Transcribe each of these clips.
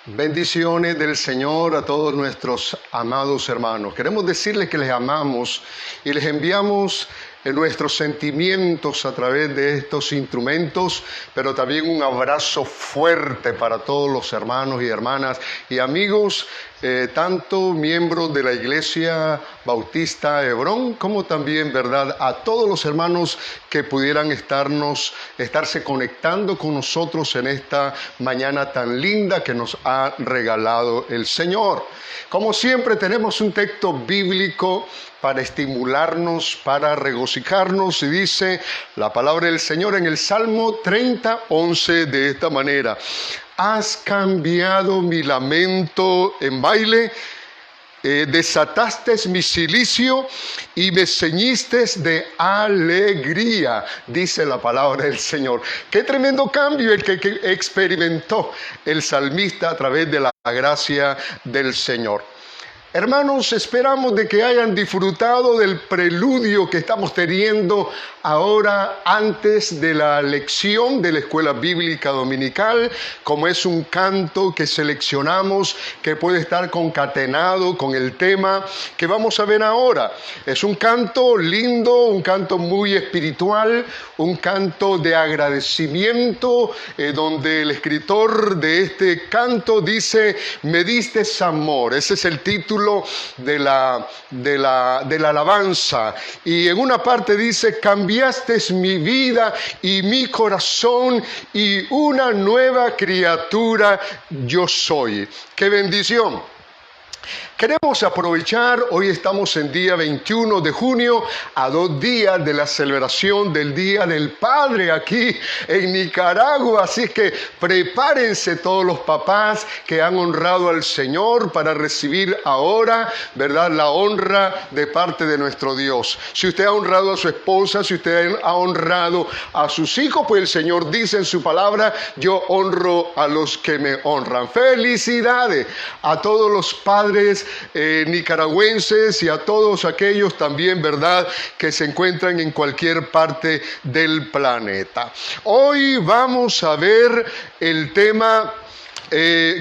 Bendiciones del Señor a todos nuestros amados hermanos. Queremos decirles que les amamos y les enviamos nuestros sentimientos a través de estos instrumentos, pero también un abrazo fuerte para todos los hermanos y hermanas y amigos, tanto miembros de la Iglesia Bautista Hebrón, como también, ¿verdad?, a todos los hermanos que pudieran estarse conectando con nosotros en esta mañana tan linda que nos ha regalado el Señor. Como siempre, tenemos un texto bíblico para estimularnos, para regocijarnos, y dice la palabra del Señor en el Salmo 30:11 de esta manera: has cambiado mi lamento en baile, desataste mi cilicio y me ceñiste de alegría, dice la palabra del Señor. Qué tremendo cambio el que experimentó el salmista a través de la gracia del Señor. Hermanos, esperamos de que hayan disfrutado del preludio que estamos teniendo ahora antes de la lección de la Escuela Bíblica Dominical, como es un canto que seleccionamos que puede estar concatenado con el tema que vamos a ver ahora. Es un canto lindo, un canto muy espiritual, un canto de agradecimiento, donde el escritor de este canto dice: me diste amor. Ese es el título de la alabanza, y en una parte dice: cambiaste mi vida y mi corazón, y una nueva criatura yo soy. ¡Qué bendición! Queremos aprovechar, hoy estamos en día 21 de junio, a 2 días de la celebración del Día del Padre aquí en Nicaragua, así que prepárense todos los papás que han honrado al Señor para recibir ahora, ¿verdad?, la honra de parte de nuestro Dios. Si usted ha honrado a su esposa, si usted ha honrado a sus hijos, pues el Señor dice en su palabra: yo honro a los que me honran. Felicidades a todos los padres nicaragüenses y a todos aquellos también, ¿verdad?, que se encuentran en cualquier parte del planeta. Hoy vamos a ver el tema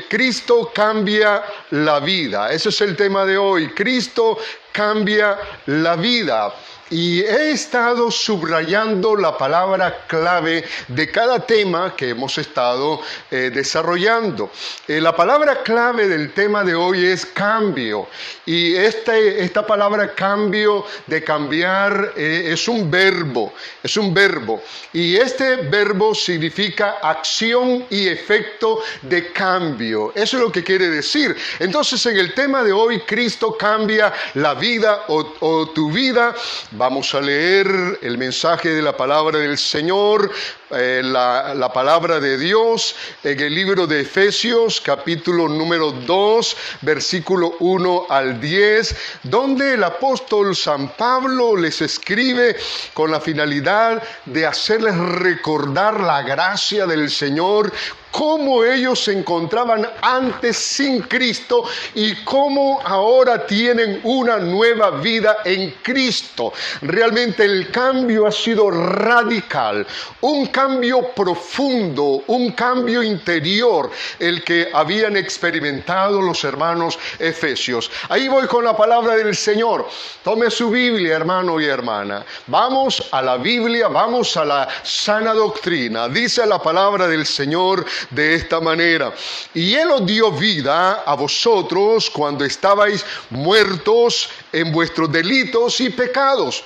Cristo cambia la vida. Ese es el tema de hoy. Cristo cambia la vida. Y he estado subrayando la palabra clave de cada tema que hemos estado desarrollando. La palabra clave del tema de hoy es cambio. Y esta palabra cambio, de cambiar, es un verbo. Es un verbo. Y este verbo significa acción y efecto de cambio. Eso es lo que quiere decir. Entonces, en el tema de hoy, Cristo cambia la vida o tu vida. Vamos a leer el mensaje de la palabra del Señor, la palabra de Dios en el libro de Efesios, capítulo número 2, versículo 1 al 10, donde el apóstol San Pablo les escribe con la finalidad de hacerles recordar la gracia del Señor, cómo ellos se encontraban antes sin Cristo y cómo ahora tienen una nueva vida en Cristo. Realmente el cambio ha sido radical, un cambio profundo, un cambio interior, el que habían experimentado los hermanos efesios. Ahí voy con la palabra del Señor. Tome su Biblia, hermano y hermana. Vamos a la Biblia, vamos a la sana doctrina. Dice la palabra del Señor de esta manera: y Él os dio vida a vosotros cuando estabais muertos en vuestros delitos y pecados,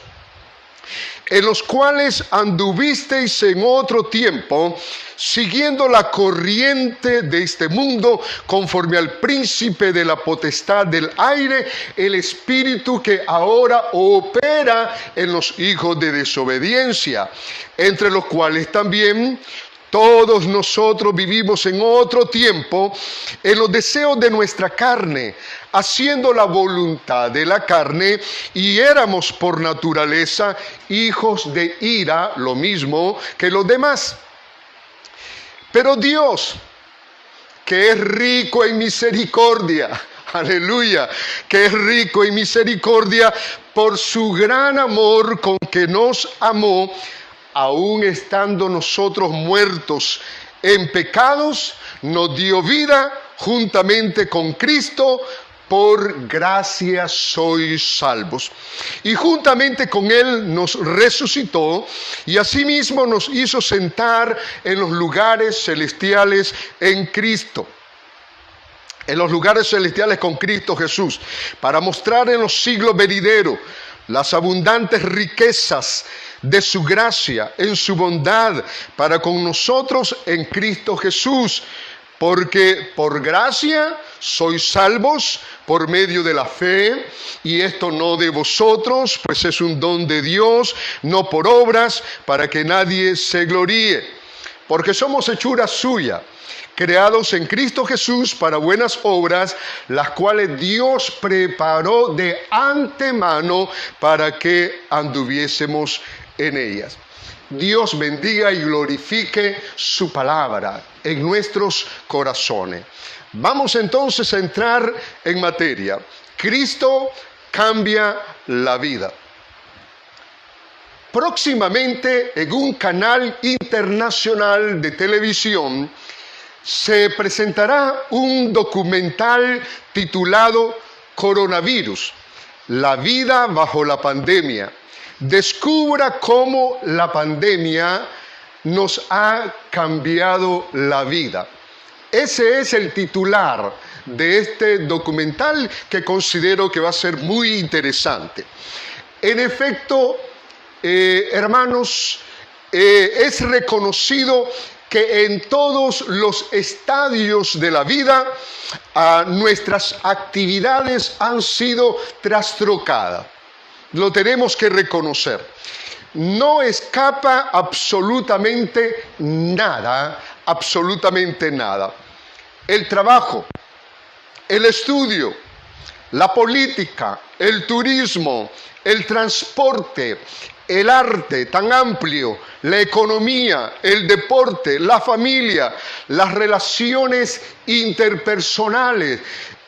en los cuales anduvisteis en otro tiempo, siguiendo la corriente de este mundo, conforme al príncipe de la potestad del aire, el espíritu que ahora opera en los hijos de desobediencia, entre los cuales también todos nosotros vivimos en otro tiempo en los deseos de nuestra carne, haciendo la voluntad de la carne, y éramos por naturaleza hijos de ira, lo mismo que los demás. Pero Dios, que es rico en misericordia, aleluya, que es rico en misericordia, por su gran amor con que nos amó, aun estando nosotros muertos en pecados, nos dio vida juntamente con Cristo. Por gracia sois salvos. Y juntamente con Él nos resucitó y asimismo nos hizo sentar en los lugares celestiales en Cristo. En los lugares celestiales con Cristo Jesús, para mostrar en los siglos venideros las abundantes riquezas de su gracia, en su bondad, para con nosotros en Cristo Jesús. Porque por gracia sois salvos por medio de la fe, y esto no de vosotros, pues es un don de Dios, no por obras, para que nadie se gloríe. Porque somos hechura suya, creados en Cristo Jesús para buenas obras, las cuales Dios preparó de antemano para que anduviésemos en ellas. Dios bendiga y glorifique su palabra en nuestros corazones. Vamos entonces a entrar en materia. Cristo cambia la vida. Próximamente en un canal internacional de televisión se presentará un documental titulado Coronavirus, la vida bajo la pandemia. Descubra cómo la pandemia nos ha cambiado la vida. Ese es el titular de este documental, que considero que va a ser muy interesante. En efecto, hermanos, es reconocido que en todos los estadios de la vida nuestras actividades han sido trastrocadas. Lo tenemos que reconocer. No escapa absolutamente nada, absolutamente nada. El trabajo, el estudio, la política, el turismo, el transporte, el arte tan amplio, la economía, el deporte, la familia, las relaciones interpersonales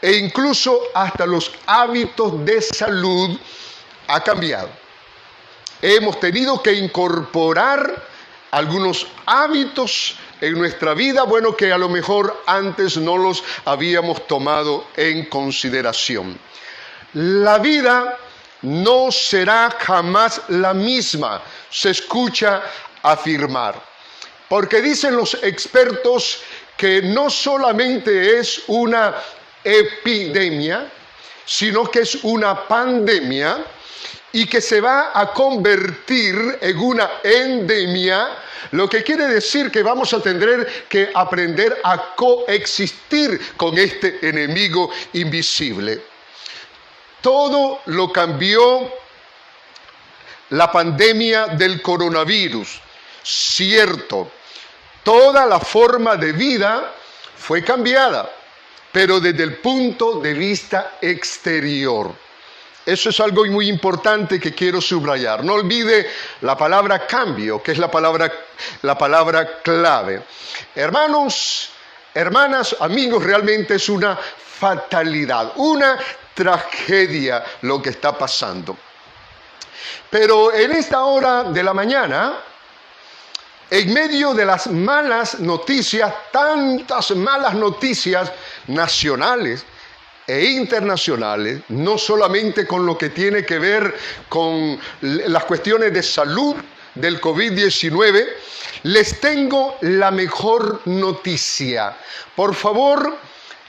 e incluso hasta los hábitos de salud ha cambiado. Hemos tenido que incorporar algunos hábitos en nuestra vida, bueno, que a lo mejor antes no los habíamos tomado en consideración. La vida no será jamás la misma, se escucha afirmar, porque dicen los expertos que no solamente es una epidemia, sino que es una pandemia, y que se va a convertir en una endemia, lo que quiere decir que vamos a tener que aprender a coexistir con este enemigo invisible. Todo lo cambió la pandemia del coronavirus, cierto. Toda la forma de vida fue cambiada, pero desde el punto de vista exterior. Eso es algo muy importante que quiero subrayar. No olvide la palabra cambio, que es la palabra clave. Hermanos, hermanas, amigos, realmente es una fatalidad, una tragedia lo que está pasando. Pero en esta hora de la mañana, en medio de las malas noticias, tantas malas noticias nacionales e internacionales, no solamente con lo que tiene que ver con las cuestiones de salud del COVID-19, les tengo la mejor noticia. Por favor,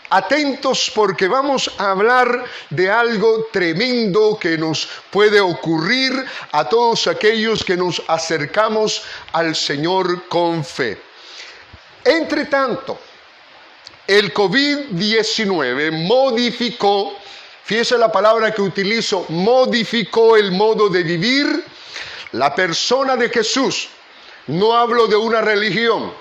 atentos, porque vamos a hablar de algo tremendo que nos puede ocurrir a todos aquellos que nos acercamos al Señor con fe. Entre tanto, el COVID-19 modificó, fíjese la palabra que utilizo, modificó el modo de vivir. La persona de Jesús, no hablo de una religión,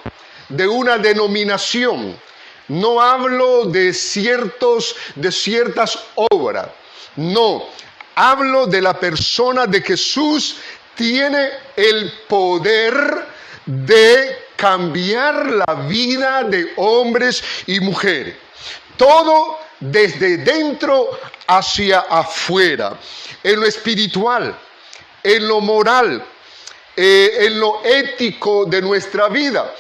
de una denominación, no hablo de ciertas obras, no, hablo de la persona de Jesús. Tiene el poder de cambiar la vida de hombres y mujeres. Todo desde dentro hacia afuera, en lo espiritual, en lo moral, en lo ético de nuestra vida.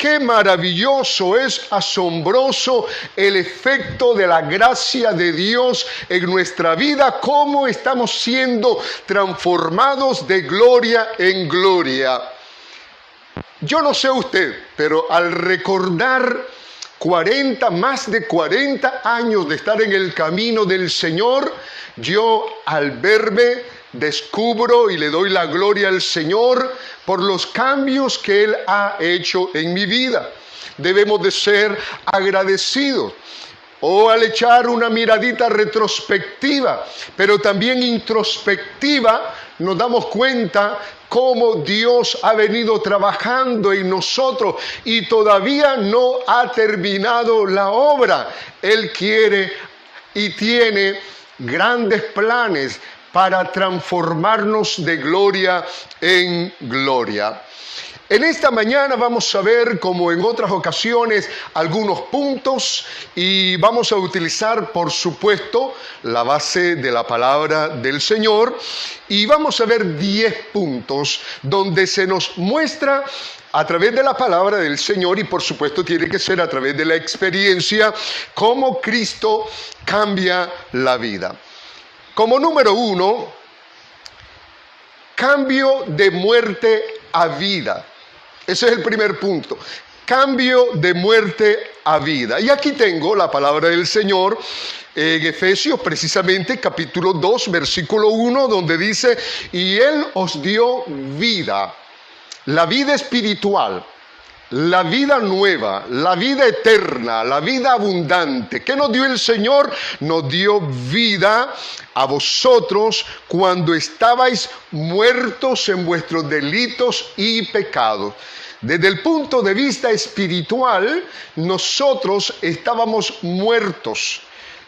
Qué maravilloso, es asombroso el efecto de la gracia de Dios en nuestra vida, cómo estamos siendo transformados de gloria en gloria. Yo no sé usted, pero al recordar más de 40 años de estar en el camino del Señor, yo al verme descubro y le doy la gloria al Señor por los cambios que Él ha hecho en mi vida. Debemos de ser agradecidos. O al echar una miradita retrospectiva, pero también introspectiva, nos damos cuenta cómo Dios ha venido trabajando en nosotros y todavía no ha terminado la obra. Él quiere y tiene grandes planes para transformarnos de gloria en gloria. En esta mañana vamos a ver, como en otras ocasiones, algunos puntos y vamos a utilizar, por supuesto, la base de la palabra del Señor y vamos a ver 10 puntos donde se nos muestra a través de la palabra del Señor y por supuesto tiene que ser a través de la experiencia cómo Cristo cambia la vida. Como número 1, cambio de muerte a vida. Ese es el primer punto, cambio de muerte a vida. Y aquí tengo la palabra del Señor en Efesios, precisamente capítulo 2, versículo 1, donde dice, y Él os dio vida, la vida espiritual, la vida nueva, la vida eterna, la vida abundante. ¿Qué nos dio el Señor? Nos dio vida a vosotros cuando estabais muertos en vuestros delitos y pecados. Desde el punto de vista espiritual, nosotros estábamos muertos,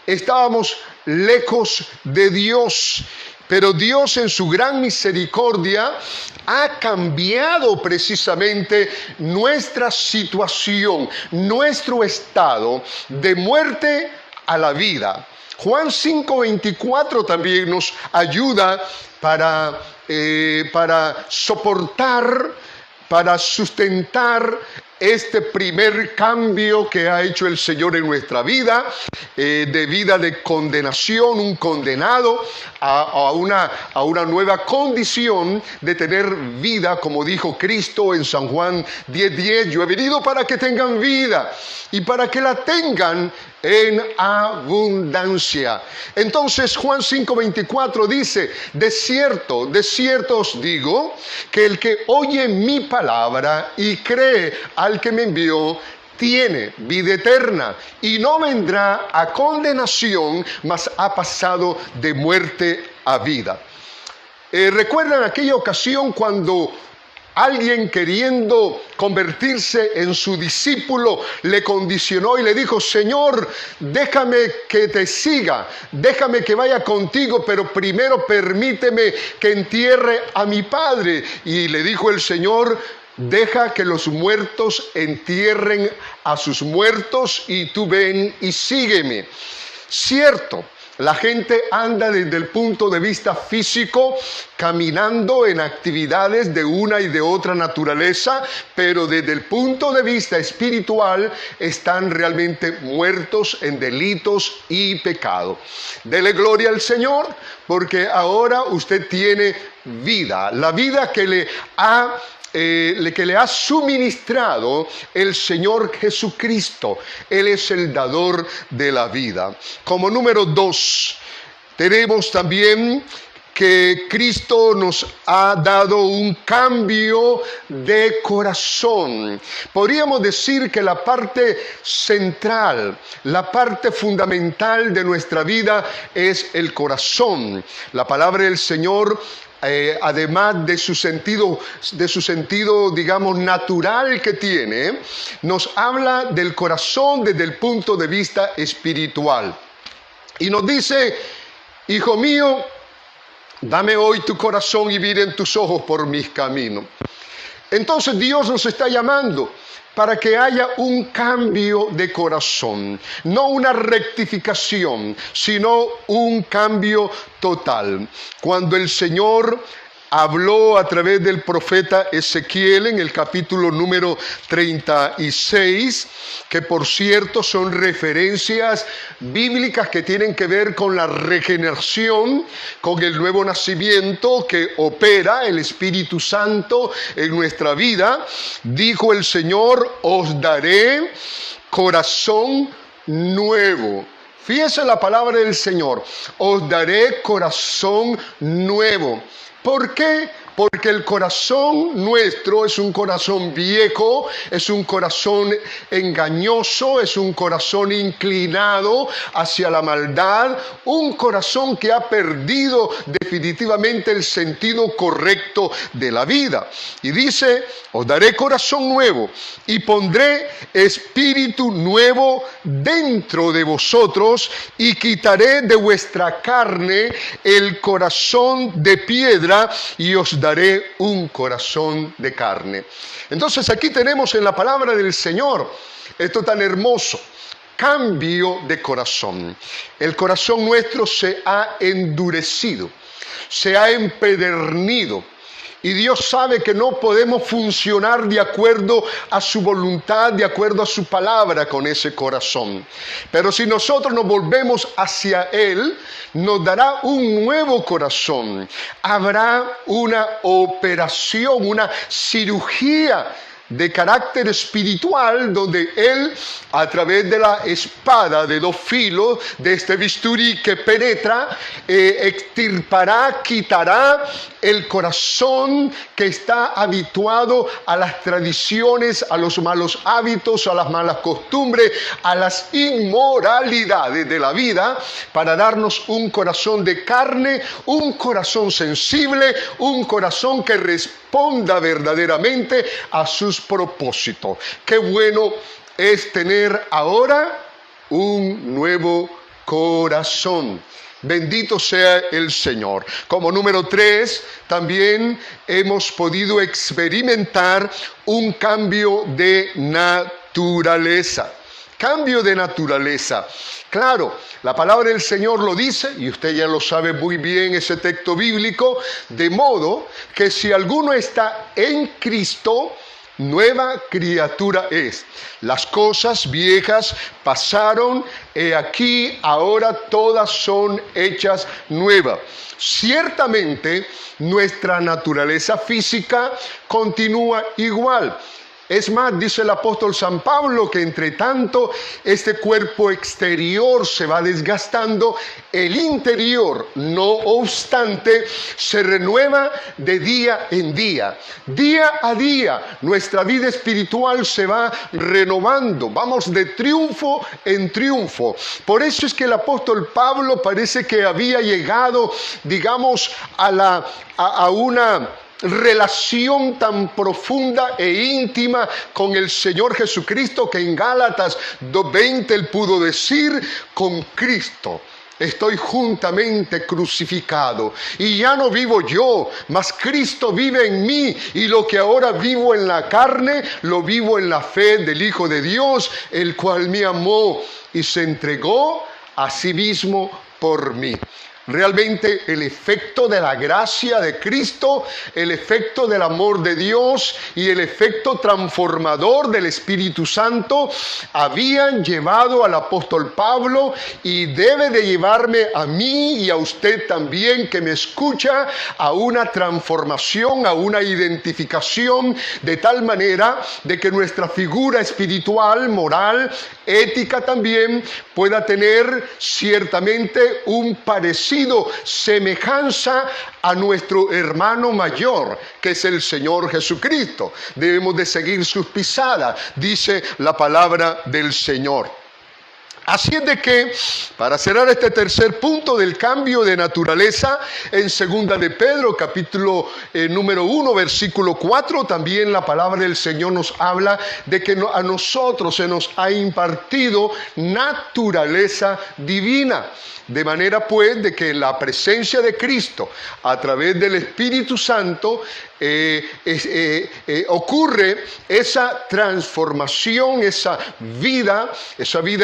estábamos lejos de Dios. Pero Dios en su gran misericordia ha cambiado precisamente nuestra situación, nuestro estado de muerte a la vida. Juan 5:24 también nos ayuda para soportar, para sustentar este primer cambio que ha hecho el Señor en nuestra vida, de vida de condenación, un condenado, a una nueva condición de tener vida, como dijo Cristo en San Juan 10:10, yo he venido para que tengan vida y para que la tengan en abundancia. Entonces Juan 5:24 dice, de cierto os digo, que el que oye mi palabra y cree al que me envió, tiene vida eterna y no vendrá a condenación, mas ha pasado de muerte a vida. ¿Recuerdan aquella ocasión cuando alguien queriendo convertirse en su discípulo le condicionó y le dijo, Señor, déjame que te siga, déjame que vaya contigo, pero primero permíteme que entierre a mi padre? Y le dijo el Señor, deja que los muertos entierren a sus muertos y tú ven y sígueme. Cierto, la gente anda desde el punto de vista físico, caminando en actividades de una y de otra naturaleza, pero desde el punto de vista espiritual están realmente muertos en delitos y pecado. Dele gloria al Señor, porque ahora usted tiene vida, la vida que le ha suministrado el Señor Jesucristo. Él es el dador de la vida. Como número 2, tenemos también que Cristo nos ha dado un cambio de corazón. Podríamos decir que la parte central, la parte fundamental de nuestra vida es el corazón. La palabra del Señor, además de su sentido, digamos, natural que tiene, nos habla del corazón desde el punto de vista espiritual. Y nos dice, hijo mío, dame hoy tu corazón y miren tus ojos por mis caminos. Entonces Dios nos está llamando para que haya un cambio de corazón, no una rectificación, sino un cambio total. Cuando el Señor habló a través del profeta Ezequiel en el capítulo número 36, que por cierto son referencias bíblicas que tienen que ver con la regeneración, con el nuevo nacimiento que opera el Espíritu Santo en nuestra vida. Dijo el Señor: os daré corazón nuevo. Fíjese la palabra del Señor: os daré corazón nuevo. ¿Por qué? Porque el corazón nuestro es un corazón viejo, es un corazón engañoso, es un corazón inclinado hacia la maldad, un corazón que ha perdido definitivamente el sentido correcto de la vida. Y dice: os daré corazón nuevo y pondré espíritu nuevo dentro de vosotros y quitaré de vuestra carne el corazón de piedra y os daré un corazón de carne. Entonces aquí tenemos en la palabra del Señor esto tan hermoso: cambio de corazón. El corazón nuestro se ha endurecido, se ha empedernido. Y Dios sabe que no podemos funcionar de acuerdo a su voluntad, de acuerdo a su palabra con ese corazón. Pero si nosotros nos volvemos hacia Él, nos dará un nuevo corazón. Habrá una operación, una cirugía de carácter espiritual, donde Él, a través de la espada de dos filos, de este bisturí que penetra, extirpará, quitará el corazón que está habituado a las tradiciones, a los malos hábitos, a las malas costumbres, a las inmoralidades de la vida, para darnos un corazón de carne, un corazón sensible, un corazón que responda verdaderamente a sus propósitos. Qué bueno es tener ahora un nuevo corazón. Bendito sea el Señor. Como número 3, también hemos podido experimentar un cambio de naturaleza. Cambio de naturaleza. Claro, la palabra del Señor lo dice, y usted ya lo sabe muy bien, ese texto bíblico, de modo que si alguno está en Cristo, nueva criatura es. Las cosas viejas pasaron, he aquí, ahora todas son hechas nuevas. Ciertamente, nuestra naturaleza física continúa igual. Es más, dice el apóstol San Pablo que entre tanto este cuerpo exterior se va desgastando, el interior, no obstante, se renueva de día en día. Día a día, nuestra vida espiritual se va renovando. Vamos de triunfo en triunfo. Por eso es que el apóstol Pablo parece que había llegado, digamos, a una relación tan profunda e íntima con el Señor Jesucristo, que en Gálatas 2:20 él pudo decir: con Cristo estoy juntamente crucificado, y ya no vivo yo, mas Cristo vive en mí, y lo que ahora vivo en la carne, lo vivo en la fe del Hijo de Dios, el cual me amó y se entregó a sí mismo por mí. Realmente el efecto de la gracia de Cristo, el efecto del amor de Dios y el efecto transformador del Espíritu Santo habían llevado al apóstol Pablo, y debe de llevarme a mí y a usted también que me escucha, a una transformación, a una identificación, de tal manera de que nuestra figura espiritual, moral, ética también pueda tener ciertamente un parecido, semejanza a nuestro hermano mayor, que es el Señor Jesucristo. Debemos de seguir sus pisadas, dice la palabra del Señor. Así es de que, para cerrar este tercer punto del cambio de naturaleza, en 2 de Pedro, capítulo número 1, versículo 4, también la palabra del Señor nos habla de que a nosotros se nos ha impartido naturaleza divina. De manera pues de que en la presencia de Cristo, a través del Espíritu Santo, ocurre esa transformación, esa vida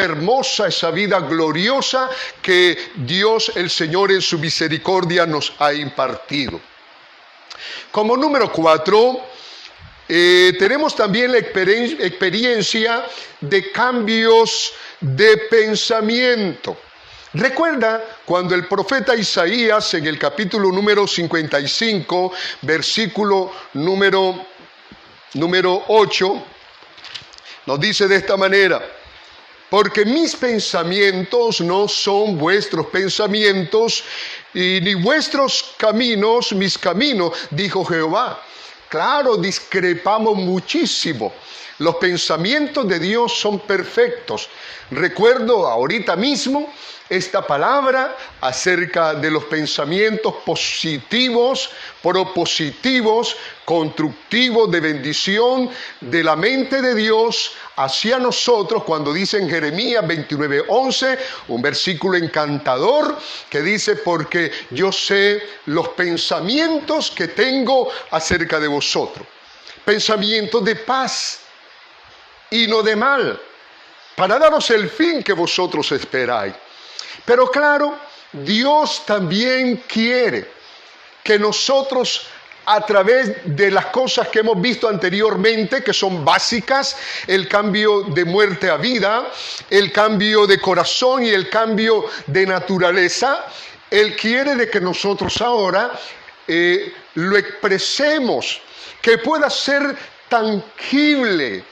hermosa, esa vida gloriosa que Dios el Señor en su misericordia nos ha impartido. Como número 4, tenemos también la experiencia de cambios de pensamiento. Recuerda cuando el profeta Isaías en el capítulo número 55, versículo número 8, nos dice de esta manera: porque mis pensamientos no son vuestros pensamientos, y ni vuestros caminos mis caminos, dijo Jehová. Claro, discrepamos muchísimo. Los pensamientos de Dios son perfectos. Recuerdo ahorita mismo esta palabra acerca de los pensamientos positivos, propositivos, constructivos, de bendición de la mente de Dios hacia nosotros, cuando dice en Jeremías 29:11, un versículo encantador que dice: porque yo sé los pensamientos que tengo acerca de vosotros, pensamientos de paz y no de mal, para daros el fin que vosotros esperáis. Pero claro, Dios también quiere que nosotros, a través de las cosas que hemos visto anteriormente, que son básicas, el cambio de muerte a vida, el cambio de corazón y el cambio de naturaleza, Él quiere de que nosotros ahora lo expresemos, que pueda ser tangible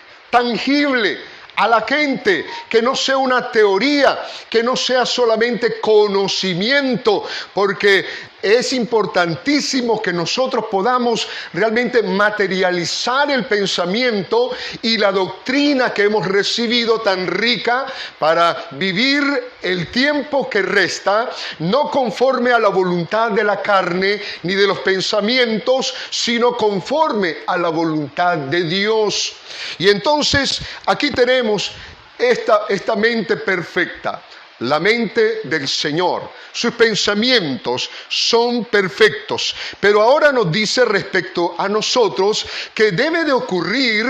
a la gente, que no sea una teoría, que no sea solamente conocimiento, porque es importantísimo que nosotros podamos realmente materializar el pensamiento y la doctrina que hemos recibido tan rica para vivir el tiempo que resta, no conforme a la voluntad de la carne ni de los pensamientos, sino conforme a la voluntad de Dios. Y entonces aquí tenemos esta mente perfecta, la mente del Señor. Sus pensamientos son perfectos. Pero ahora nos dice respecto a nosotros que debe de ocurrir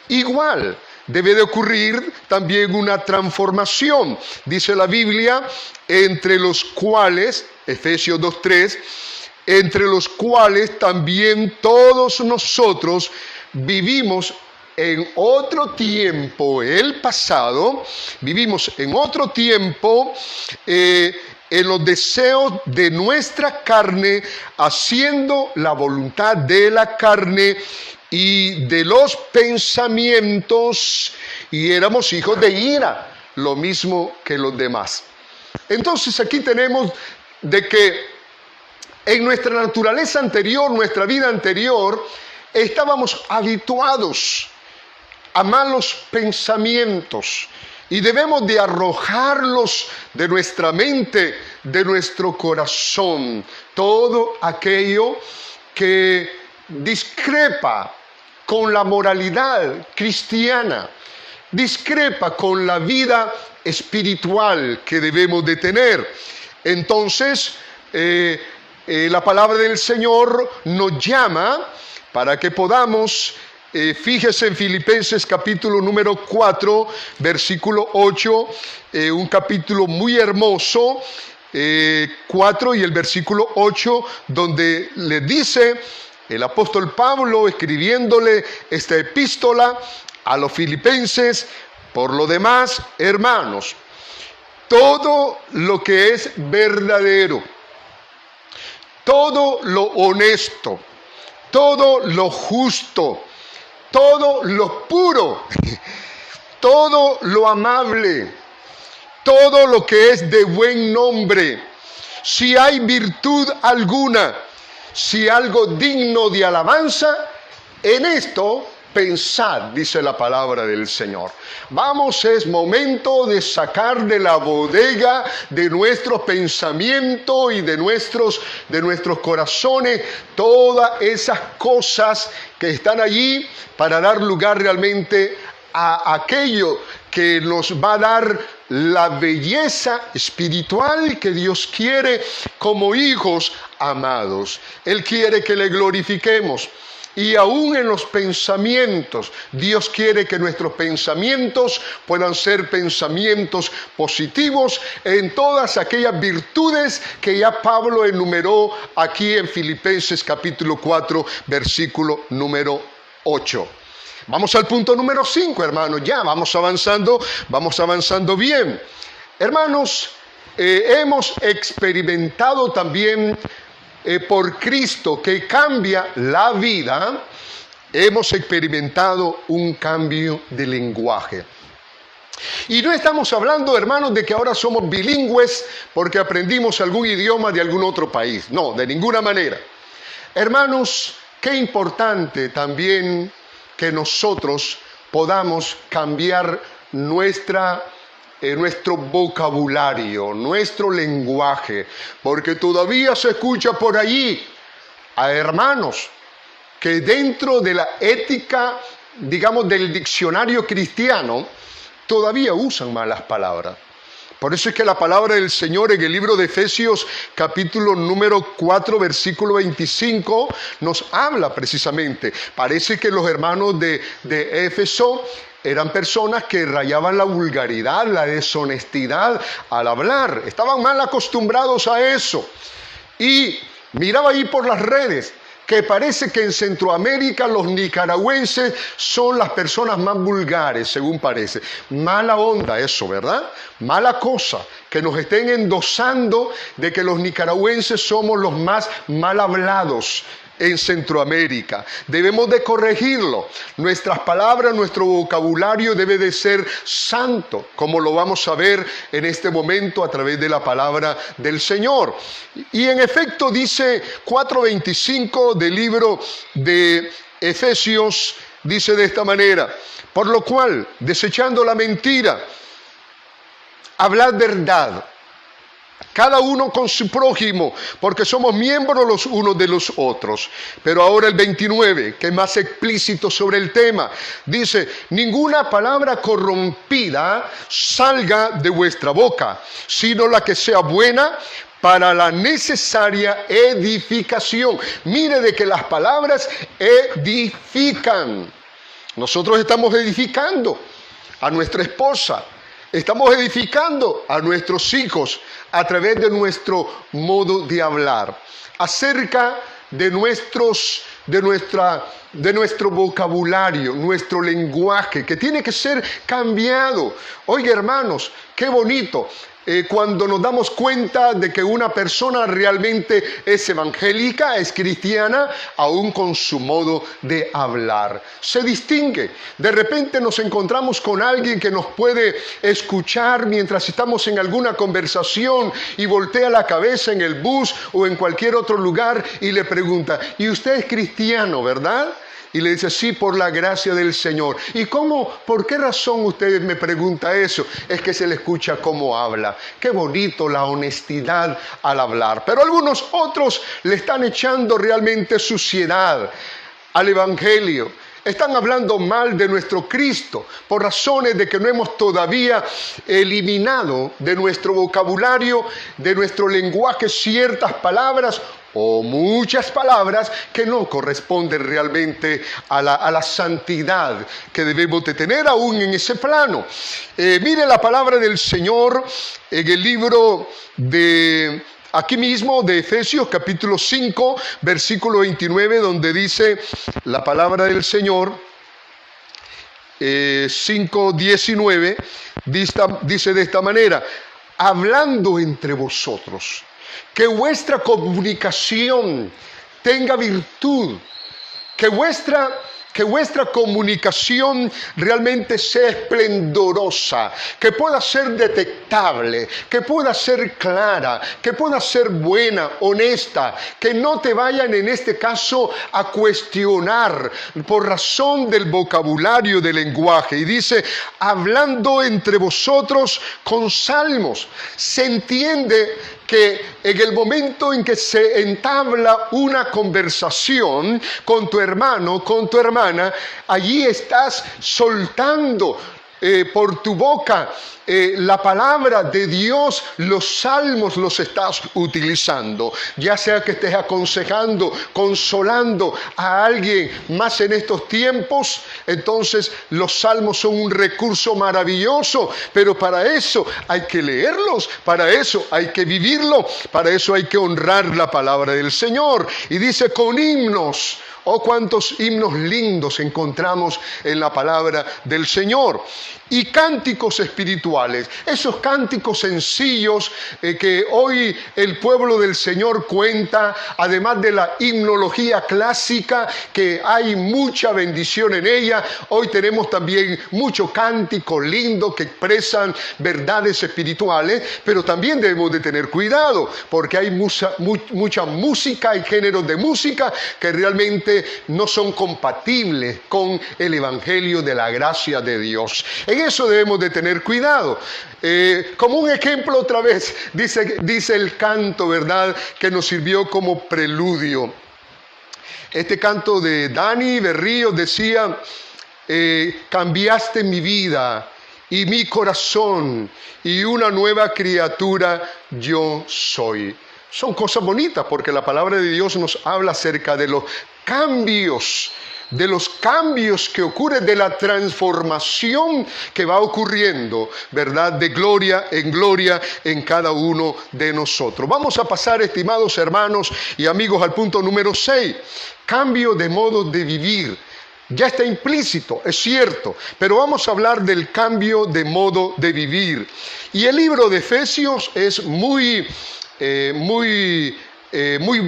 igual. Debe de ocurrir también una transformación. Dice la Biblia, entre los cuales, Efesios 2:3, entre los cuales también todos nosotros vivimos en otro tiempo, el pasado, vivimos en otro tiempo, en los deseos de nuestra carne, haciendo la voluntad de la carne y de los pensamientos, y éramos hijos de ira, lo mismo que los demás. Entonces aquí tenemos de que en nuestra naturaleza anterior, nuestra vida anterior, estábamos habituados a malos pensamientos y debemos de arrojarlos de nuestra mente, de nuestro corazón, todo aquello que discrepa con la moralidad cristiana, discrepa con la vida espiritual que debemos de tener. Entonces, la palabra del Señor nos llama para que podamos, fíjese en Filipenses capítulo número 4, versículo 8, un capítulo muy hermoso, 4 y el versículo 8, donde le dice el apóstol Pablo, escribiéndole esta epístola a los filipenses: por lo demás, hermanos, todo lo que es verdadero, todo lo honesto, todo lo justo, todo lo puro, todo lo amable, todo lo que es de buen nombre, si hay virtud alguna, si algo digno de alabanza, en esto pensad, dice la palabra del Señor. Vamos, es momento de sacar de la bodega de nuestro pensamiento y de nuestros corazones todas esas cosas que están allí para dar lugar realmente a aquello que nos va a dar la belleza espiritual que Dios quiere como hijos amados. Él quiere que le glorifiquemos. Y aún en los pensamientos, Dios quiere que nuestros pensamientos puedan ser pensamientos positivos en todas aquellas virtudes que ya Pablo enumeró aquí en Filipenses capítulo 4, versículo número 8. Vamos al punto número 5, hermanos. Ya vamos avanzando bien. Hermanos, hemos experimentado también por Cristo que cambia la vida, hemos experimentado un cambio de lenguaje. Y no estamos hablando, hermanos, de que ahora somos bilingües porque aprendimos algún idioma de algún otro país. No, de ninguna manera. Hermanos, qué importante también que nosotros podamos cambiar nuestro vocabulario, nuestro lenguaje, porque todavía se escucha por allí a hermanos que dentro de la ética, digamos, del diccionario cristiano, todavía usan malas palabras. Por eso es que la palabra del Señor en el libro de Efesios, capítulo número 4, versículo 25, nos habla precisamente. Parece que los hermanos de Éfeso eran personas que rayaban la vulgaridad, la deshonestidad al hablar. Estaban mal acostumbrados a eso. Y miraba ahí por las redes que parece que en Centroamérica los nicaragüenses son las personas más vulgares, según parece. Mala onda eso, ¿verdad? Mala cosa que nos estén endosando de que los nicaragüenses somos los más mal hablados en Centroamérica. Debemos de corregirlo. Nuestras palabras, nuestro vocabulario debe de ser santo, como lo vamos a ver en este momento a través de la palabra del Señor. Y en efecto dice 4:25 del libro de Efesios, dice de esta manera: por lo cual, desechando la mentira, hablad verdad, cada uno con su prójimo, porque somos miembros los unos de los otros. Pero ahora el 29, que es más explícito sobre el tema, dice: ninguna palabra corrompida salga de vuestra boca, sino la que sea buena para la necesaria edificación. Mire de que las palabras edifican. Nosotros estamos edificando a nuestra esposa, estamos edificando a nuestros hijos a través de nuestro modo de hablar, acerca de nuestro vocabulario, nuestro lenguaje, que tiene que ser cambiado. Oye, hermanos, qué bonito cuando nos damos cuenta de que una persona realmente es evangélica, es cristiana, aún con su modo de hablar. Se distingue. De repente nos encontramos con alguien que nos puede escuchar mientras estamos en alguna conversación y voltea la cabeza en el bus o en cualquier otro lugar y le pregunta: ¿y usted es cristiano, verdad? Y le dice: sí, por la gracia del Señor. ¿Y cómo? ¿Por qué razón usted me pregunta eso? Es que se le escucha cómo habla. Qué bonito la honestidad al hablar. Pero algunos otros le están echando realmente suciedad al Evangelio. Están hablando mal de nuestro Cristo por razones de que no hemos todavía eliminado de nuestro vocabulario, de nuestro lenguaje, ciertas palabras o muchas palabras que no corresponden realmente a la santidad que debemos de tener aún en ese plano. Mire la palabra del Señor en el libro de aquí mismo de Efesios capítulo 5, versículo 29, donde dice la palabra del Señor, 5:19, dice de esta manera: hablando entre vosotros, que vuestra comunicación tenga virtud, que vuestra comunicación realmente sea esplendorosa, que pueda ser detectable, que pueda ser clara, que pueda ser buena, honesta, que no te vayan en este caso a cuestionar por razón del vocabulario del lenguaje. Y dice: hablando entre vosotros con salmos. Se entiende que en el momento en que se entabla una conversación con tu hermano, con tu hermana, allí estás soltando por tu boca la palabra de Dios, los salmos los estás utilizando, ya sea que estés aconsejando, consolando a alguien más en estos tiempos, entonces los salmos son un recurso maravilloso, pero para eso hay que leerlos, para eso hay que vivirlo, para eso hay que honrar la palabra del Señor. Y dice con himnos. Oh, cuántos himnos lindos encontramos en la palabra del Señor. Y cánticos espirituales, esos cánticos sencillos que hoy el pueblo del Señor cuenta, además de la himnología clásica, que hay mucha bendición en ella. Hoy tenemos también mucho cántico lindo que expresan verdades espirituales, pero también debemos de tener cuidado, porque hay mucha música y géneros de música que realmente no son compatibles con el evangelio de la gracia de Dios. En eso debemos de tener cuidado. Como un ejemplo otra vez, dice el canto, ¿verdad?, que nos sirvió como preludio. Este canto de Dani Berrío decía, cambiaste mi vida y mi corazón, y una nueva criatura yo soy. Son cosas bonitas porque la palabra de Dios nos habla acerca de los cambios que ocurren, de la transformación que va ocurriendo, ¿verdad?, de gloria en cada uno de nosotros. Vamos a pasar, estimados hermanos y amigos, al punto número 6, cambio de modo de vivir. Ya está implícito, es cierto, pero vamos a hablar del cambio de modo de vivir. Y el libro de Efesios es muy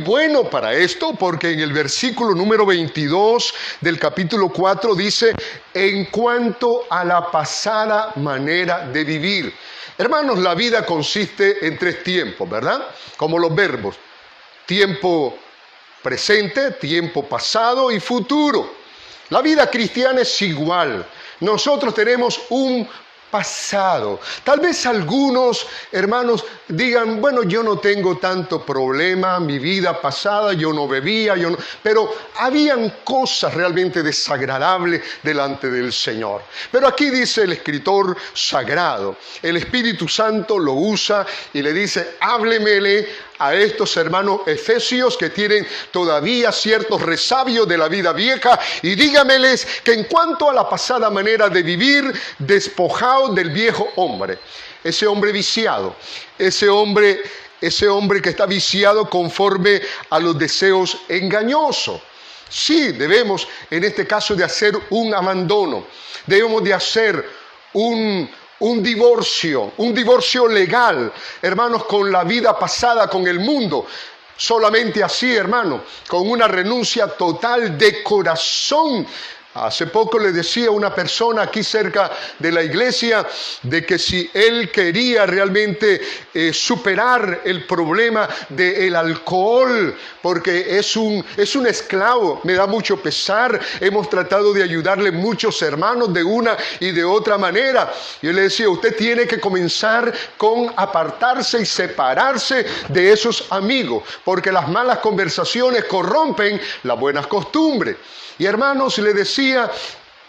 bueno para esto, porque en el versículo número 22 del capítulo 4 dice, en cuanto a la pasada manera de vivir. Hermanos, la vida consiste en 3 tiempos, ¿verdad? Como los verbos, tiempo presente, tiempo pasado y futuro. La vida cristiana es igual. Nosotros tenemos un pasado. Tal vez algunos hermanos digan, bueno, yo no tengo tanto problema, mi vida pasada, yo no bebía, pero habían cosas realmente desagradables delante del Señor. Pero aquí dice el escritor sagrado, el Espíritu Santo lo usa y le dice, háblemele a estos hermanos efesios que tienen todavía ciertos resabios de la vida vieja y dígameles que en cuanto a la pasada manera de vivir, despojaos del viejo hombre, ese hombre viciado, ese hombre que está viciado conforme a los deseos engañosos. Sí, debemos en este caso de hacer un abandono, debemos de hacer un divorcio legal, hermanos, con la vida pasada, con el mundo. Solamente así, hermano, con una renuncia total de corazón. Hace poco le decía a una persona aquí cerca de la iglesia de que si él quería realmente superar el problema del alcohol, porque es un esclavo, me da mucho pesar, hemos tratado de ayudarle muchos hermanos de una y de otra manera. Yo le decía, usted tiene que comenzar con apartarse y separarse de esos amigos, porque las malas conversaciones corrompen las buenas costumbres. Y hermanos, le decía,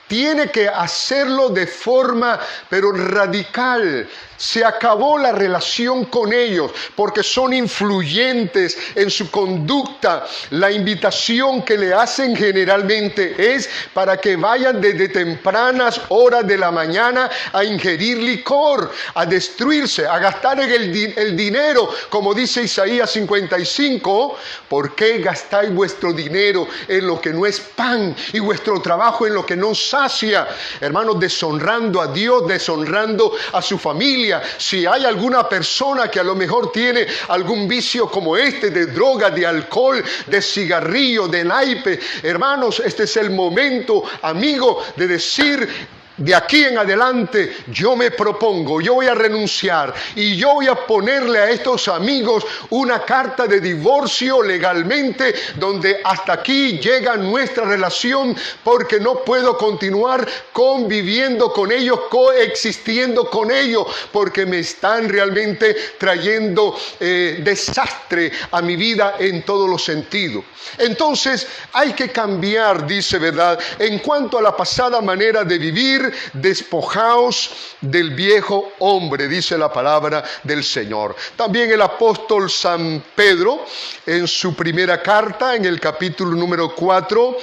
tiene que hacerlo de forma, pero radical. Se acabó la relación con ellos porque son influyentes en su conducta. La invitación que le hacen generalmente es para que vayan desde tempranas horas de la mañana a ingerir licor, a destruirse, a gastar el dinero, como dice Isaías 55. ¿Por qué gastáis vuestro dinero en lo que no es pan y vuestro trabajo en lo que no sacia? Hermanos, deshonrando a Dios, deshonrando a su familia. Si hay alguna persona que a lo mejor tiene algún vicio como este, de droga, de alcohol, de cigarrillo, de naipe, hermanos, este es el momento, amigo, de decir, de aquí en adelante yo me propongo, yo voy a renunciar y yo voy a ponerle a estos amigos una carta de divorcio legalmente, donde hasta aquí llega nuestra relación, porque no puedo continuar conviviendo con ellos, coexistiendo con ellos, porque me están realmente trayendo desastre a mi vida en todos los sentidos. Entonces hay que cambiar, dice, ¿verdad?, en cuanto a la pasada manera de vivir, decir, despojaos del viejo hombre, dice la palabra del Señor. También el apóstol San Pedro, en su primera carta, en el capítulo número 4,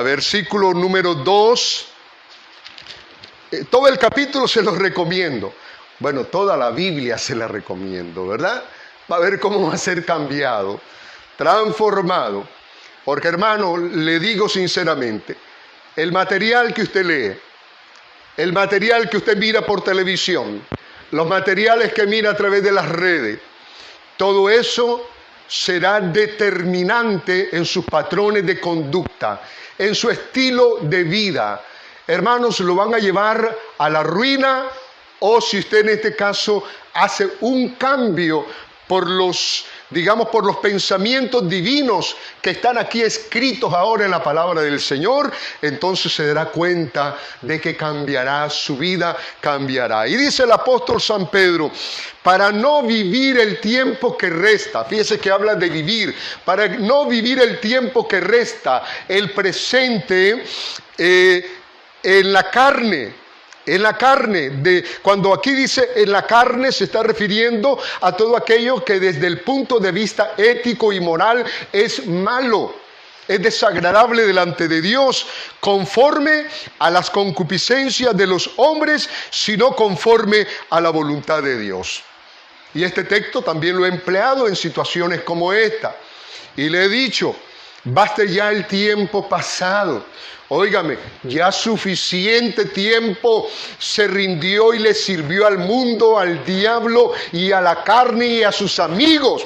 versículo número 2, todo el capítulo se los recomiendo. Bueno, toda la Biblia se la recomiendo, ¿verdad? Va a ver cómo va a ser cambiado, transformado. Porque, hermano, le digo sinceramente, el material que usted lee, el material que usted mira por televisión, los materiales que mira a través de las redes, todo eso será determinante en sus patrones de conducta, en su estilo de vida. Hermanos, lo van a llevar a la ruina, o si usted en este caso hace un cambio por los pensamientos divinos que están aquí escritos ahora en la palabra del Señor, entonces se dará cuenta de que cambiará, su vida cambiará. Y dice el apóstol San Pedro, para no vivir el tiempo que resta, fíjese que habla de vivir, para no vivir el tiempo que resta, el presente, en la carne. En la carne, cuando aquí dice en la carne, se está refiriendo a todo aquello que desde el punto de vista ético y moral es malo, es desagradable delante de Dios, conforme a las concupiscencias de los hombres, sino conforme a la voluntad de Dios. Y este texto también lo he empleado en situaciones como esta. Y le he dicho, baste ya el tiempo pasado. Óigame, ya suficiente tiempo se rindió y le sirvió al mundo, al diablo y a la carne y a sus amigos.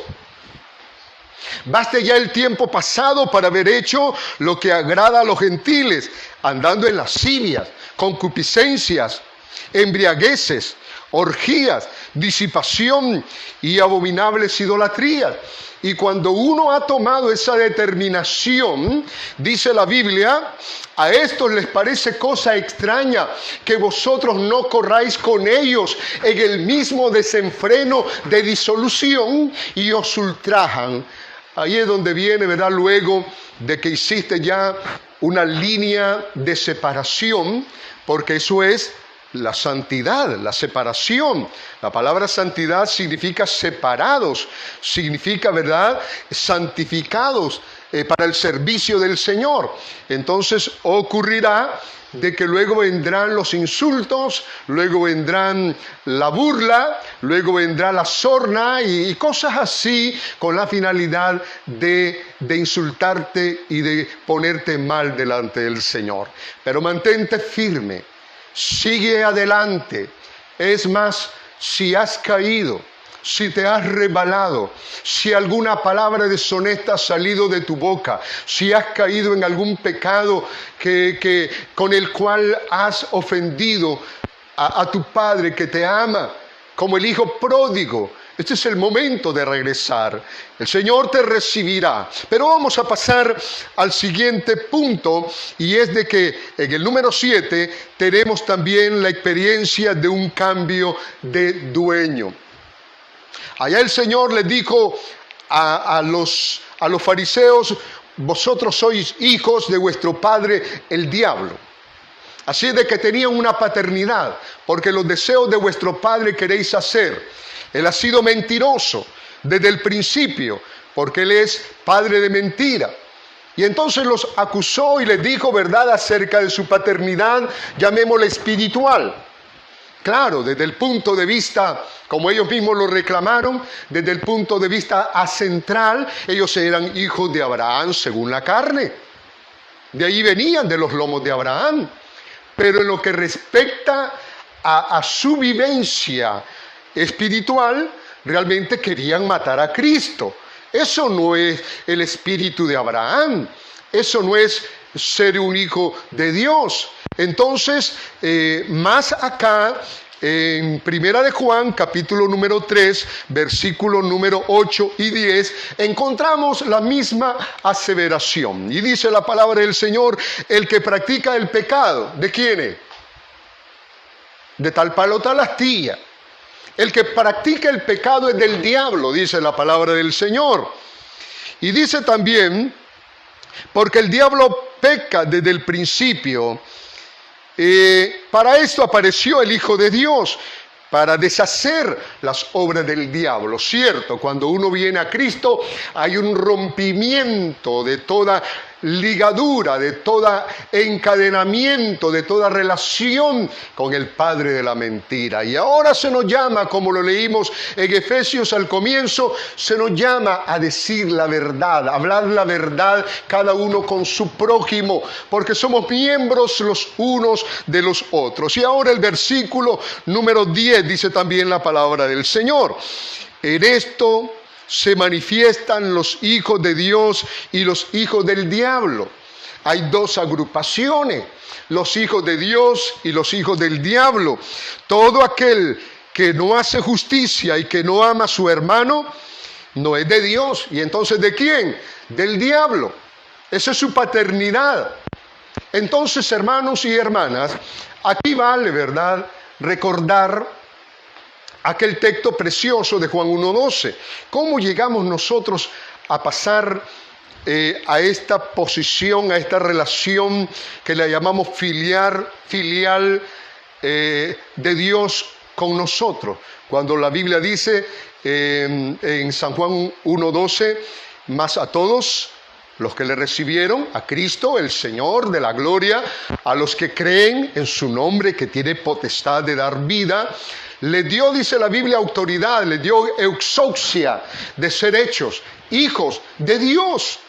Baste ya el tiempo pasado para haber hecho lo que agrada a los gentiles, andando en lascivias, concupiscencias, embriagueces, orgías, disipación y abominables idolatrías. Y cuando uno ha tomado esa determinación, dice la Biblia, a estos les parece cosa extraña que vosotros no corráis con ellos en el mismo desenfreno de disolución y os ultrajan. Ahí es donde viene, ¿verdad? Luego de que hiciste ya una línea de separación, porque eso es la santidad, la separación. La palabra santidad significa separados, significa, ¿verdad?, santificados para el servicio del Señor. Entonces ocurrirá de que luego vendrán los insultos, luego vendrán la burla, luego vendrá la sorna y cosas así, con la finalidad de insultarte y de ponerte mal delante del Señor. Pero mantente firme. Sigue adelante. Es más, si has caído, si te has resbalado, si alguna palabra deshonesta ha salido de tu boca, si has caído en algún pecado con el cual has ofendido a tu Padre que te ama, como el hijo pródigo, este es el momento de regresar. El Señor te recibirá. Pero vamos a pasar al siguiente punto, y es de que en el número 7 tenemos también la experiencia de un cambio de dueño. Allá el Señor les dijo a los fariseos, vosotros sois hijos de vuestro padre el diablo. Así es de que tenían una paternidad, porque los deseos de vuestro padre queréis hacer. Él ha sido mentiroso desde el principio, porque él es padre de mentira. Y entonces los acusó y les dijo verdad acerca de su paternidad, llamémosla espiritual. Claro, desde el punto de vista, como ellos mismos lo reclamaron, desde el punto de vista acentral, ellos eran hijos de Abraham según la carne. De ahí venían, de los lomos de Abraham. Pero en lo que respecta a su vivencia espiritual, realmente querían matar a Cristo. Eso no es el espíritu de Abraham. Eso no es ser un hijo de Dios. Entonces, más acá, en Primera de Juan, capítulo número 3, versículo número 8 y 10, encontramos la misma aseveración. Y dice la palabra del Señor, el que practica el pecado, ¿de quién es? De tal palo, tal astilla. El que practica el pecado es del diablo, dice la palabra del Señor. Y dice también, porque el diablo peca desde el principio. Para esto apareció el Hijo de Dios, para deshacer las obras del diablo. Cierto, cuando uno viene a Cristo hay un rompimiento de toda ligadura, de todo encadenamiento, de toda relación con el padre de la mentira. Y ahora se nos llama, como lo leímos en Efesios al comienzo, se nos llama a decir la verdad, a hablar la verdad cada uno con su prójimo, porque somos miembros los unos de los otros. Y ahora el versículo número 10 dice también la palabra del Señor. En esto se manifiestan los hijos de Dios y los hijos del diablo. Hay dos agrupaciones, los hijos de Dios y los hijos del diablo. Todo aquel que no hace justicia y que no ama a su hermano, no es de Dios. ¿Y entonces de quién? Del diablo. Esa es su paternidad. Entonces, hermanos y hermanas, aquí vale, ¿verdad?, recordar aquel texto precioso de Juan 1:12. ¿Cómo llegamos nosotros a pasar a esta posición, a esta relación que la llamamos filial de Dios con nosotros? Cuando la Biblia dice en San Juan 1:12, mas a todos los que le recibieron, a Cristo, el Señor de la gloria, a los que creen en su nombre, que tiene potestad de dar vida, le dio, dice la Biblia, autoridad, le dio exousia de ser hechos hijos de Dios.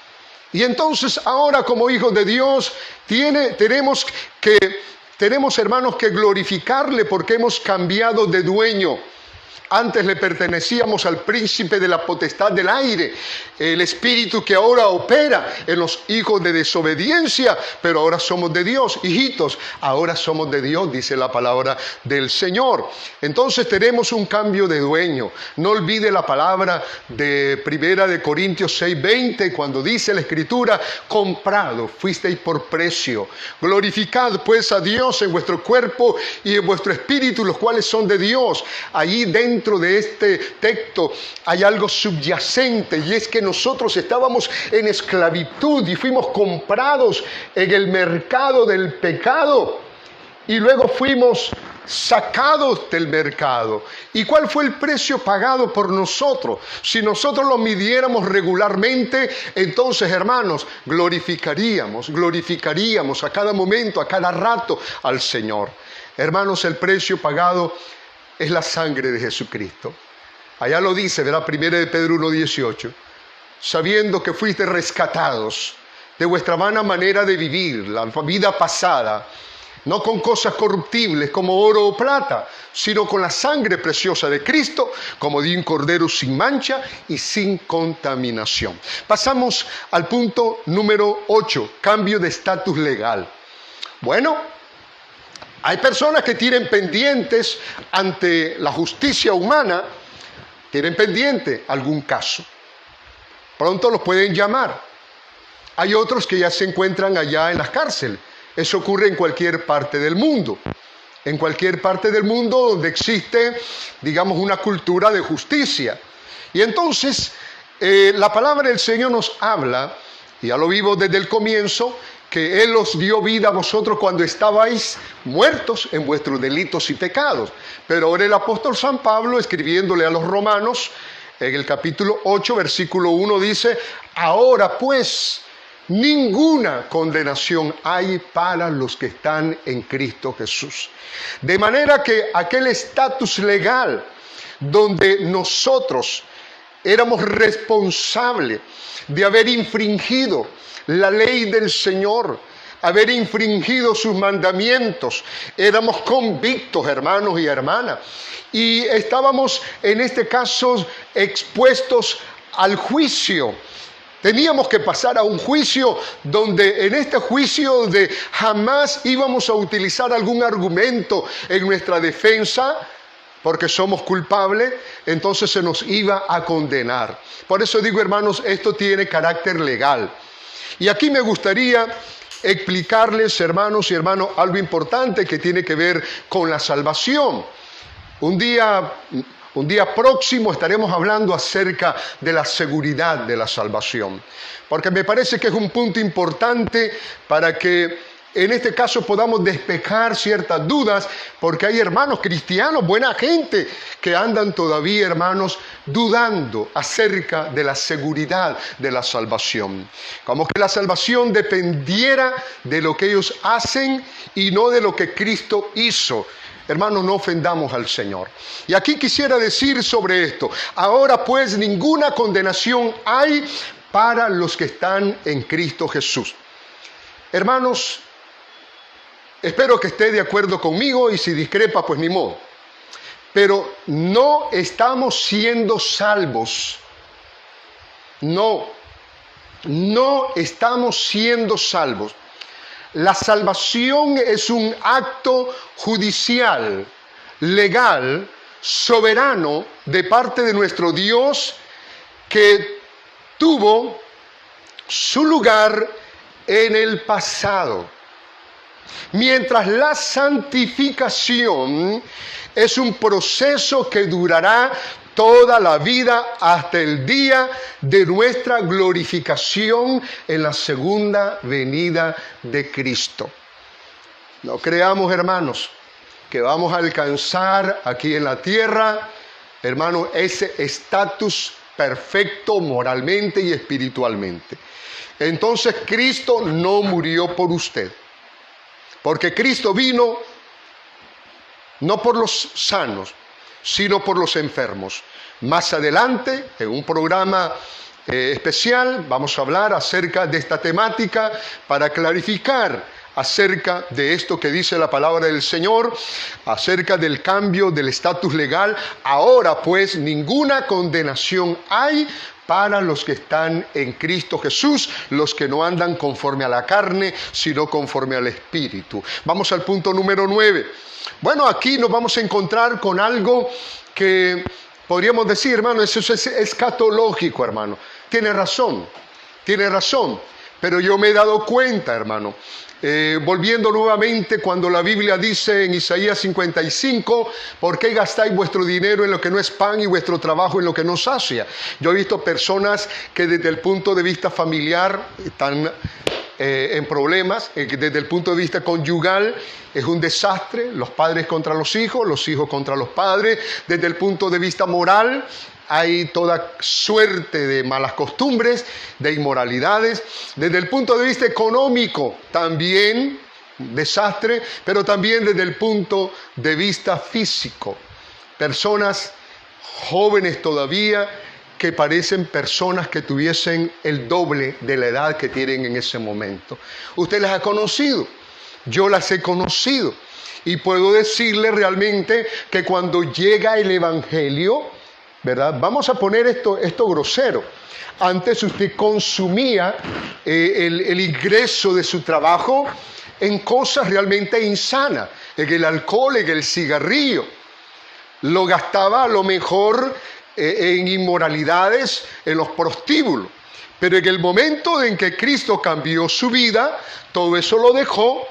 Y entonces ahora, como hijos de Dios, tenemos, hermanos, que glorificarle porque hemos cambiado de dueño. Antes le pertenecíamos al príncipe de la potestad del aire, el espíritu que ahora opera en los hijos de desobediencia, pero ahora somos de Dios, hijitos, ahora somos de Dios, dice la palabra del Señor. Entonces tenemos un cambio de dueño. No olvide la palabra de Primera de Corintios 6:20, cuando dice la Escritura, comprado fuisteis por precio. Glorificad pues a Dios en vuestro cuerpo y en vuestro espíritu, los cuales son de Dios. Allí dentro de este texto hay algo subyacente, y es que nosotros estábamos en esclavitud y fuimos comprados en el mercado del pecado y luego fuimos sacados del mercado. ¿Y cuál fue el precio pagado por nosotros? Si nosotros lo midiéramos regularmente, entonces, hermanos, glorificaríamos a cada momento, a cada rato al Señor. Hermanos, el precio pagado es la sangre de Jesucristo. Allá lo dice, ¿verdad? 1 de Pedro 1:18. Sabiendo que fuiste rescatados de vuestra vana manera de vivir, la vida pasada, no con cosas corruptibles como oro o plata, sino con la sangre preciosa de Cristo, como de un cordero sin mancha y sin contaminación. Pasamos al punto número 8, cambio de estatus legal. Bueno, hay personas que tienen pendientes ante la justicia humana, tienen pendiente algún caso. Pronto los pueden llamar. Hay otros que ya se encuentran allá en las cárceles. Eso ocurre en cualquier parte del mundo. En cualquier parte del mundo donde existe, digamos, una cultura de justicia. Y entonces, la palabra del Señor nos habla, y ya lo vimos desde el comienzo, que Él os dio vida a vosotros cuando estabais muertos en vuestros delitos y pecados. Pero ahora el apóstol San Pablo, escribiéndole a los romanos, en el capítulo 8, versículo 1, dice, ahora pues, ninguna condenación hay para los que están en Cristo Jesús. De manera que aquel estatus legal donde nosotros éramos responsables de haber infringido la ley del Señor, haber infringido sus mandamientos, éramos convictos, hermanos y hermanas, y estábamos en este caso expuestos al juicio. Teníamos que pasar a un juicio donde en este juicio de jamás íbamos a utilizar algún argumento en nuestra defensa, porque somos culpables, entonces se nos iba a condenar. Por eso digo, hermanos, esto tiene carácter legal. Y aquí me gustaría explicarles, hermanos y hermanas, algo importante que tiene que ver con la salvación. Un día próximo estaremos hablando acerca de la seguridad de la salvación, porque me parece que es un punto importante para que en este caso podamos despejar ciertas dudas, porque hay hermanos cristianos, buena gente, que andan todavía, hermanos, dudando acerca de la seguridad de la salvación. Como que la salvación dependiera de lo que ellos hacen y no de lo que Cristo hizo. Hermanos, no ofendamos al Señor. Y aquí quisiera decir sobre esto: ahora pues ninguna condenación hay para los que están en Cristo Jesús. Hermanos, espero que esté de acuerdo conmigo, y si discrepa, pues ni modo. Pero no estamos siendo salvos. No estamos siendo salvos. La salvación es un acto judicial, legal, soberano de parte de nuestro Dios, que tuvo su lugar en el pasado. Mientras la santificación es un proceso que durará toda la vida hasta el día de nuestra glorificación en la segunda venida de Cristo. No creamos, hermanos, que vamos a alcanzar aquí en la tierra, hermanos, ese estatus perfecto moralmente y espiritualmente. Entonces Cristo no murió por usted, porque Cristo vino no por los sanos, sino por los enfermos. Más adelante, en un programa especial, vamos a hablar acerca de esta temática para clarificar acerca de esto que dice la palabra del Señor, acerca del cambio del estatus legal. Ahora pues ninguna condenación hay para los que están en Cristo Jesús, los que no andan conforme a la carne, sino conforme al Espíritu. Vamos al punto número 9. Bueno, aquí nos vamos a encontrar con algo que podríamos decir, hermano, eso es escatológico, hermano. Tiene razón, pero yo me he dado cuenta, hermano, volviendo nuevamente cuando la Biblia dice en Isaías 55, ¿por qué gastáis vuestro dinero en lo que no es pan y vuestro trabajo en lo que no sacia? Yo he visto personas que desde el punto de vista familiar están en problemas, desde el punto de vista conyugal es un desastre, los padres contra los hijos contra los padres. Desde el punto de vista moral hay toda suerte de malas costumbres, de inmoralidades. Desde el punto de vista económico también desastre, pero también desde el punto de vista físico. Personas jóvenes todavía que parecen personas que tuviesen el doble de la edad que tienen en ese momento. Usted las ha conocido, yo las he conocido, y puedo decirle realmente que cuando llega el Evangelio, ¿verdad? Vamos a poner esto grosero. Antes usted consumía el ingreso de su trabajo en cosas realmente insanas, en el alcohol, en el cigarrillo. Lo gastaba a lo mejor en inmoralidades, en los prostíbulos. Pero en el momento en que Cristo cambió su vida, todo eso lo dejó,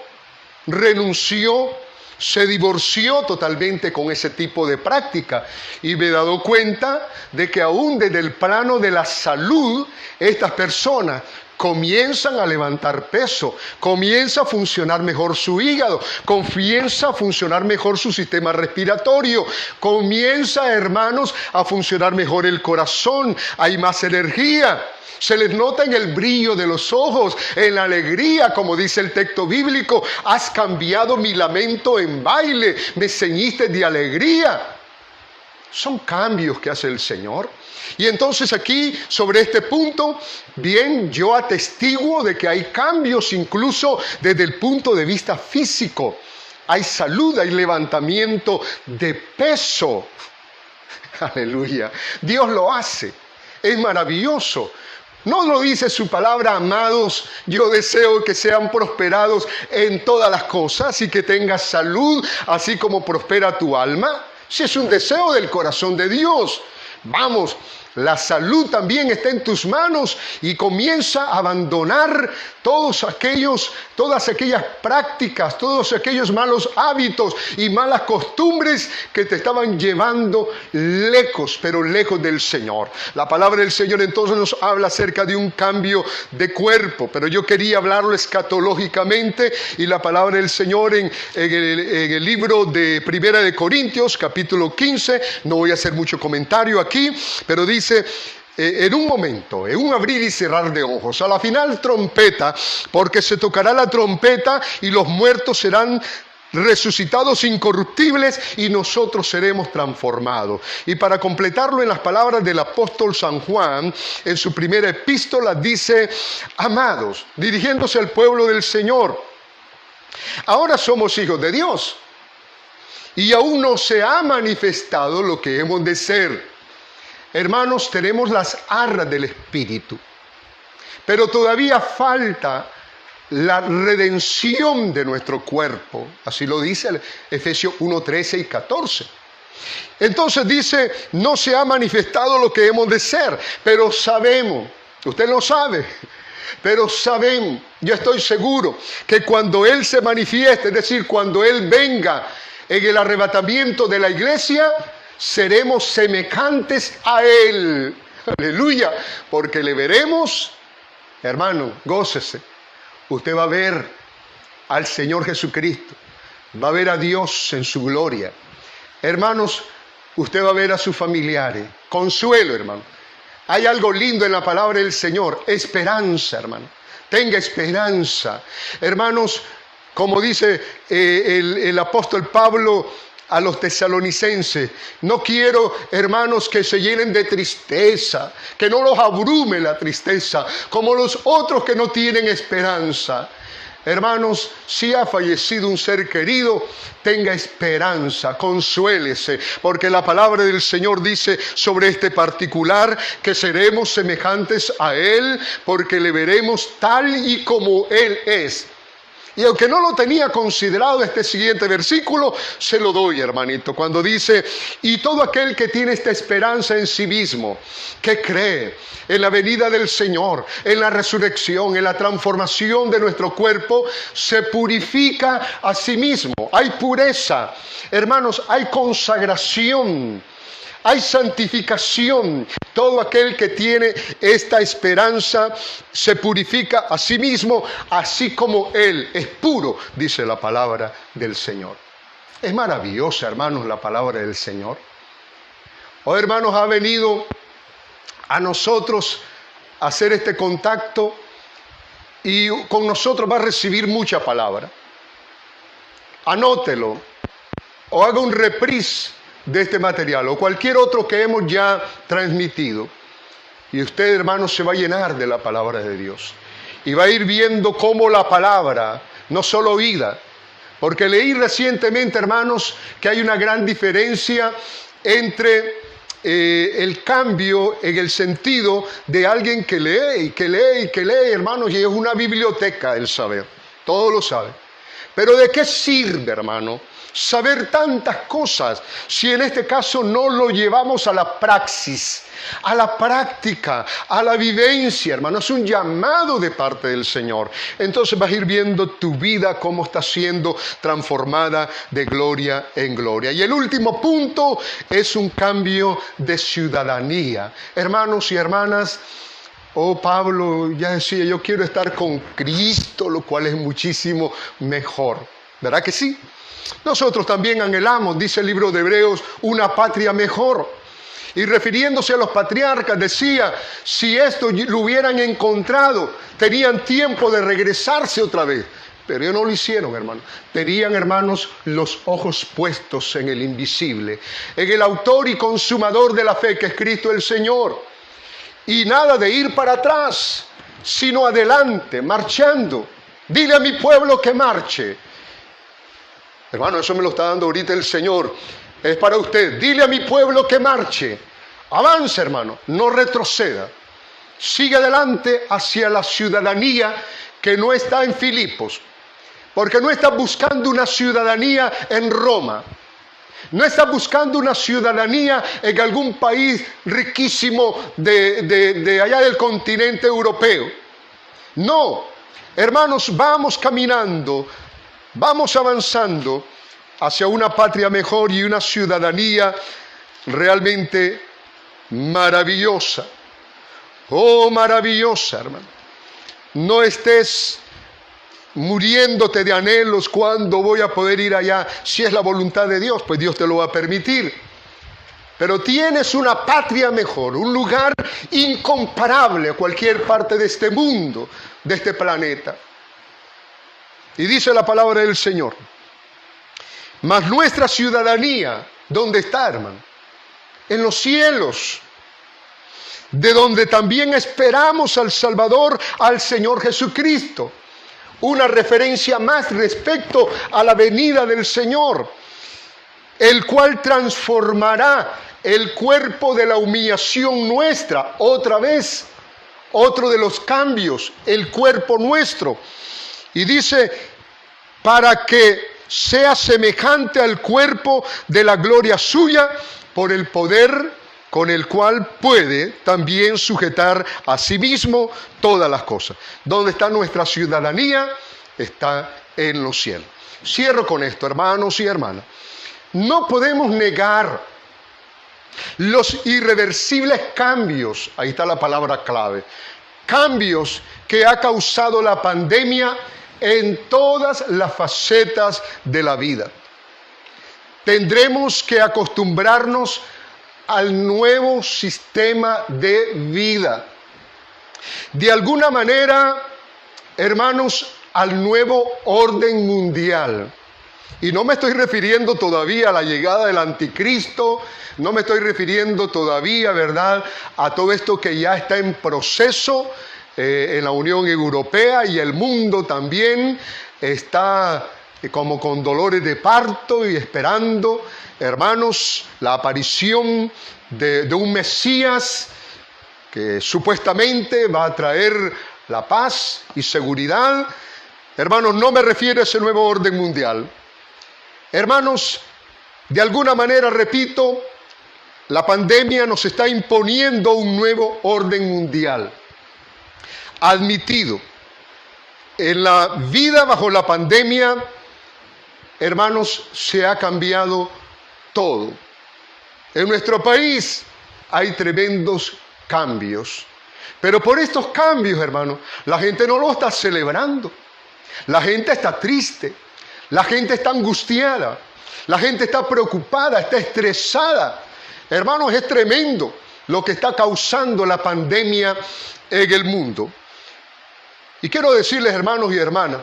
renunció, se divorció totalmente con ese tipo de práctica. Y me he dado cuenta de que aún desde el plano de la salud, estas personas comienzan a levantar peso, comienza a funcionar mejor su hígado, comienza a funcionar mejor su sistema respiratorio, comienza, hermanos, a funcionar mejor el corazón, hay más energía. Se les nota en el brillo de los ojos, en la alegría, como dice el texto bíblico: has cambiado mi lamento en baile, me ceñiste de alegría. Son cambios que hace el Señor. Y entonces aquí, sobre este punto, bien, yo atestiguo de que hay cambios incluso desde el punto de vista físico. Hay salud, hay levantamiento de peso. Aleluya. Dios lo hace. Es maravilloso. No lo dice su palabra: amados, yo deseo que sean prosperados en todas las cosas y que tengas salud, así como prospera tu alma. Si es un deseo del corazón de Dios. Vamos, la salud también está en tus manos, y comienza a abandonar todas aquellas todas aquellas prácticas, todos aquellos malos hábitos y malas costumbres que te estaban llevando lejos, pero lejos del Señor. La palabra del Señor entonces nos habla acerca de un cambio de cuerpo, pero yo quería hablarlo escatológicamente, y la palabra del Señor en el libro de Primera de Corintios, capítulo 15, no voy a hacer mucho comentario aquí, pero dice: en un momento, en un abrir y cerrar de ojos, a la final trompeta, porque se tocará la trompeta y los muertos serán resucitados incorruptibles y nosotros seremos transformados. Y para completarlo, en las palabras del apóstol San Juan, en su primera epístola dice: amados, dirigiéndose al pueblo del Señor, ahora somos hijos de Dios y aún no se ha manifestado lo que hemos de ser. Hermanos, tenemos las arras del Espíritu, pero todavía falta la redención de nuestro cuerpo. Así lo dice Efesios 1, 13 y 14. Entonces dice: no se ha manifestado lo que hemos de ser, pero sabemos, usted lo sabe, pero sabemos, yo estoy seguro, que cuando Él se manifieste, es decir, cuando Él venga en el arrebatamiento de la iglesia, seremos semejantes a Él. Aleluya, porque le veremos. Hermano, gócese. Usted va a ver al Señor Jesucristo, va a ver a Dios en su gloria. Hermanos, usted va a ver a sus familiares. Consuelo, hermano. Hay algo lindo en la palabra del Señor: esperanza, hermano. Tenga esperanza. Hermanos, como dice el apóstol Pablo a los tesalonicenses: no quiero, hermanos, que se llenen de tristeza, que no los abrume la tristeza, como los otros que no tienen esperanza. Hermanos, si ha fallecido un ser querido, tenga esperanza, consuélese, porque la palabra del Señor dice sobre este particular que seremos semejantes a Él, porque le veremos tal y como Él es. Y aunque no lo tenía considerado, este siguiente versículo se lo doy, hermanito, cuando dice: y todo aquel que tiene esta esperanza en sí mismo, que cree en la venida del Señor, en la resurrección, en la transformación de nuestro cuerpo, se purifica a sí mismo. Hay pureza, hermanos, hay consagración, hay santificación. Todo aquel que tiene esta esperanza se purifica a sí mismo, así como Él es puro, dice la palabra del Señor. Es maravillosa, hermanos, la palabra del Señor. Hoy, hermanos, ha venido a nosotros a hacer este contacto, y con nosotros va a recibir mucha palabra. Anótelo o haga un reprise de este material o cualquier otro que hemos ya transmitido, y usted, hermano, se va a llenar de la palabra de Dios y va a ir viendo cómo la palabra, no solo oída, porque leí recientemente, hermanos, que hay una gran diferencia entre el cambio en el sentido de alguien que lee y que lee y que lee, hermanos, y es una biblioteca del saber, todo lo sabe. Pero ¿de qué sirve, hermano, saber tantas cosas si en este caso no lo llevamos a la praxis, a la práctica, a la vivencia, hermano? Es un llamado de parte del Señor. Entonces vas a ir viendo tu vida cómo está siendo transformada de gloria en gloria. Y el último punto es un cambio de ciudadanía. Hermanos y hermanas, Pablo ya decía: yo quiero estar con Cristo, lo cual es muchísimo mejor. ¿Verdad que sí? Nosotros también anhelamos, dice el libro de Hebreos, una patria mejor. Y refiriéndose a los patriarcas decía: si esto lo hubieran encontrado, tenían tiempo de regresarse otra vez. Pero ellos no lo hicieron, hermano. Tenían, hermanos, los ojos puestos en el invisible, en el autor y consumador de la fe, que es Cristo el Señor. Y nada de ir para atrás, sino adelante, marchando. Dile a mi pueblo que marche. Hermano, eso me lo está dando ahorita el Señor. Es para usted. Dile a mi pueblo que marche. Avance, hermano, no retroceda. Sigue adelante hacia la ciudadanía que no está en Filipos. Porque no está buscando una ciudadanía en Roma. No está buscando una ciudadanía en algún país riquísimo de allá del continente europeo. No. Hermanos, vamos caminando, vamos avanzando hacia una patria mejor y una ciudadanía realmente maravillosa. Oh, maravillosa, hermano. No estés muriéndote de anhelos cuando voy a poder ir allá. Si es la voluntad de Dios, pues Dios te lo va a permitir. Pero tienes una patria mejor, un lugar incomparable a cualquier parte de este mundo, de este planeta. Y dice la palabra del Señor: mas nuestra ciudadanía, ¿dónde está, hermano? En los cielos, de donde también esperamos al Salvador, al Señor Jesucristo. Una referencia más respecto a la venida del Señor, el cual transformará el cuerpo de la humillación nuestra. Otra vez, otro de los cambios, el cuerpo nuestro. Y dice, para que sea semejante al cuerpo de la gloria suya, por el poder con el cual puede también sujetar a sí mismo todas las cosas. ¿Dónde está nuestra ciudadanía? Está en los cielos. Cierro con esto, hermanos y hermanas. No podemos negar los irreversibles cambios, ahí está la palabra clave, cambios que ha causado la pandemia en todas las facetas de la vida. Tendremos que acostumbrarnos al nuevo sistema de vida. De alguna manera, hermanos, al nuevo orden mundial. Y no me estoy refiriendo todavía a la llegada del anticristo, no me estoy refiriendo todavía, ¿verdad?, a todo esto que ya está en proceso en la Unión Europea, y el mundo también está como con dolores de parto y esperando, hermanos, la aparición de un Mesías que supuestamente va a traer la paz y seguridad. Hermanos, no me refiero a ese nuevo orden mundial. Hermanos, de alguna manera, repito, la pandemia nos está imponiendo un nuevo orden mundial. Admitido. En la vida bajo la pandemia, hermanos, se ha cambiado todo. En nuestro país hay tremendos cambios. Pero por estos cambios, hermanos, la gente no lo está celebrando. La gente está triste. La gente está angustiada. La gente está preocupada, está estresada. Hermanos, es tremendo lo que está causando la pandemia en el mundo. Y quiero decirles, hermanos y hermanas,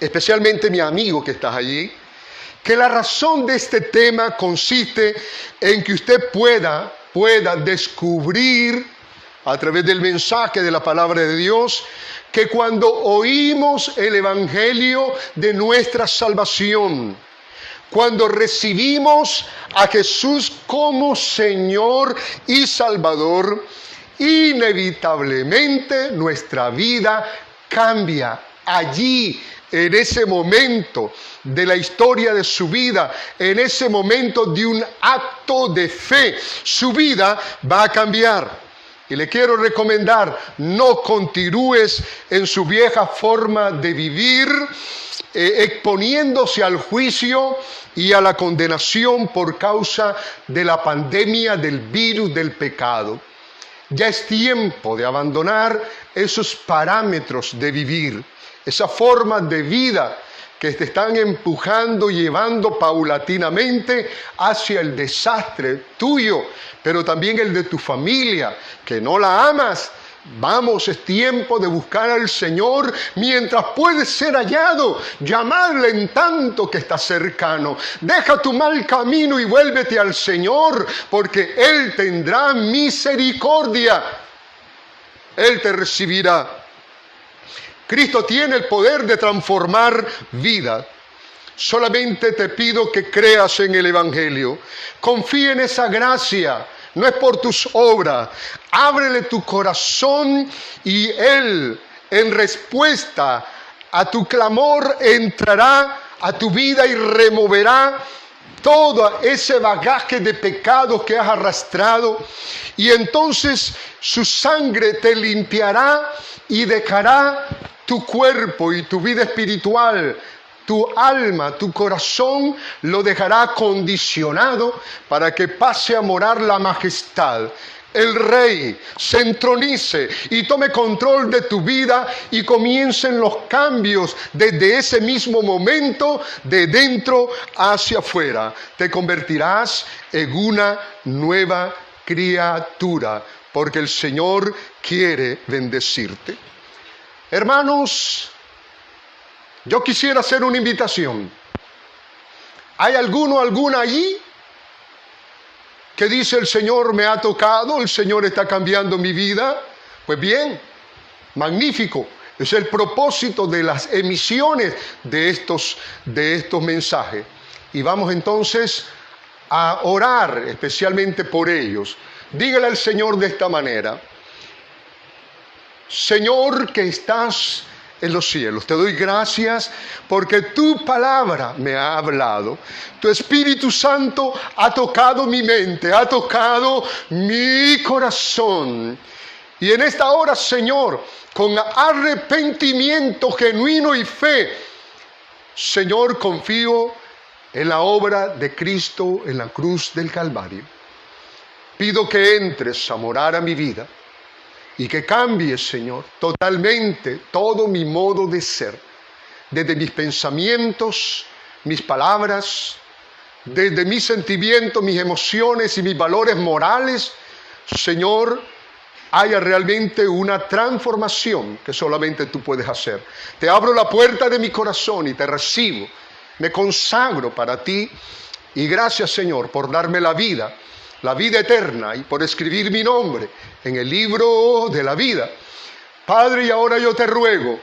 especialmente mi amigo que estás allí, que la razón de este tema consiste en que usted pueda descubrir a través del mensaje de la palabra de Dios, que cuando oímos el evangelio de nuestra salvación, cuando recibimos a Jesús como Señor y Salvador, inevitablemente nuestra vida cambia. Allí, en ese momento de la historia de su vida, en ese momento de un acto de fe, su vida va a cambiar. Y le quiero recomendar, no continúes en su vieja forma de vivir, exponiéndose al juicio y a la condenación por causa de la pandemia del virus del pecado. Ya es tiempo de abandonar esos parámetros de vivir, esa forma de vida que te están empujando y llevando paulatinamente hacia el desastre tuyo, pero también el de tu familia, que no la amas. Vamos, es tiempo de buscar al Señor mientras puede ser hallado. Llamadle en tanto que está cercano. Deja tu mal camino y vuélvete al Señor, porque Él tendrá misericordia. Él te recibirá. Cristo tiene el poder de transformar vida. Solamente te pido que creas en el Evangelio. Confía en esa gracia. No es por tus obras. Ábrele tu corazón y Él, en respuesta a tu clamor, entrará a tu vida y removerá todo ese bagaje de pecados que has arrastrado. Y entonces su sangre te limpiará y dejará tu cuerpo y tu vida espiritual, tu alma, tu corazón, lo dejará condicionado para que pase a morar la majestad. El Rey se entronice y tome control de tu vida y comiencen los cambios desde ese mismo momento, de dentro hacia afuera. Te convertirás en una nueva criatura, porque el Señor quiere bendecirte. Hermanos, yo quisiera hacer una invitación. ¿Hay alguno, alguna allí que dice: el Señor me ha tocado, el Señor está cambiando mi vida? Pues bien, magnífico. Es el propósito de las emisiones de estos mensajes. Y vamos entonces a orar especialmente por ellos. Dígale al Señor de esta manera: Señor que estás en los cielos, te doy gracias porque tu palabra me ha hablado. Tu Espíritu Santo ha tocado mi mente, ha tocado mi corazón. Y en esta hora, Señor, con arrepentimiento genuino y fe, Señor, confío en la obra de Cristo en la cruz del Calvario. Pido que entres a morar a mi vida y que cambies, Señor, totalmente todo mi modo de ser, desde mis pensamientos, mis palabras, desde mis sentimientos, mis emociones y mis valores morales. Señor, haya realmente una transformación que solamente tú puedes hacer. Te abro la puerta de mi corazón y te recibo. Me consagro para ti y gracias, Señor, por darme la vida eterna y por escribir mi nombre en el libro de la vida. Padre, y ahora yo te ruego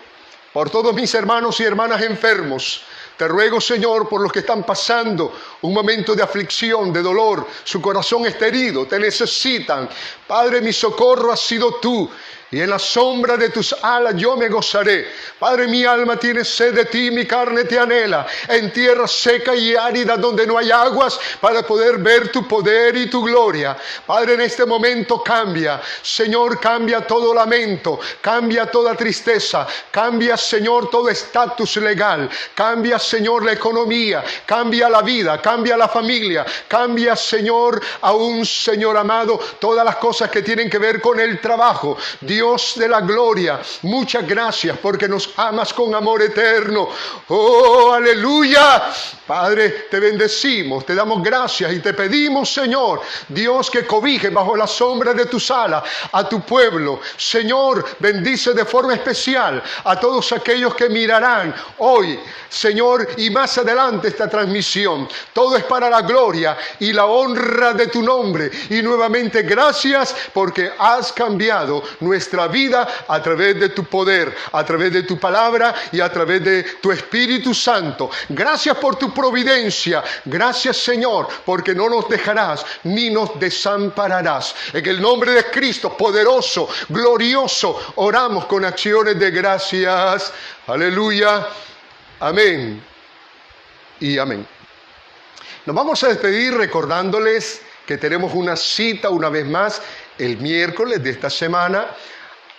por todos mis hermanos y hermanas enfermos. Te ruego, Señor, por los que están pasando un momento de aflicción, de dolor. Su corazón está herido, te necesitan. Padre, mi socorro has sido tú. Y en la sombra de tus alas yo me gozaré. Padre, mi alma tiene sed de ti, mi carne te anhela. En tierra seca y árida donde no hay aguas, para poder ver tu poder y tu gloria. Padre, en este momento cambia. Señor, cambia todo lamento. Cambia toda tristeza. Cambia, Señor, todo estatus legal. Cambia, Señor, la economía. Cambia la vida. Cambia la familia. Cambia, Señor, aún, Señor amado, todas las cosas que tienen que ver con el trabajo. Dios de la gloria, muchas gracias porque nos amas con amor eterno. ¡Oh, aleluya! Padre, te bendecimos, te damos gracias y te pedimos, Señor, Dios, que cobije bajo la sombra de tus alas a tu pueblo. Señor, bendice de forma especial a todos aquellos que mirarán hoy, Señor, y más adelante esta transmisión. Todo es para la gloria y la honra de tu nombre. Y nuevamente gracias porque has cambiado nuestra vida a través de tu poder, a través de tu palabra y a través de tu Espíritu Santo. Gracias por tu providencia. Gracias, Señor, porque no nos dejarás ni nos desampararás. En el nombre de Cristo, poderoso, glorioso, oramos con acciones de gracias. Aleluya. Amén y amén. Nos vamos a despedir recordándoles que tenemos una cita una vez más el miércoles de esta semana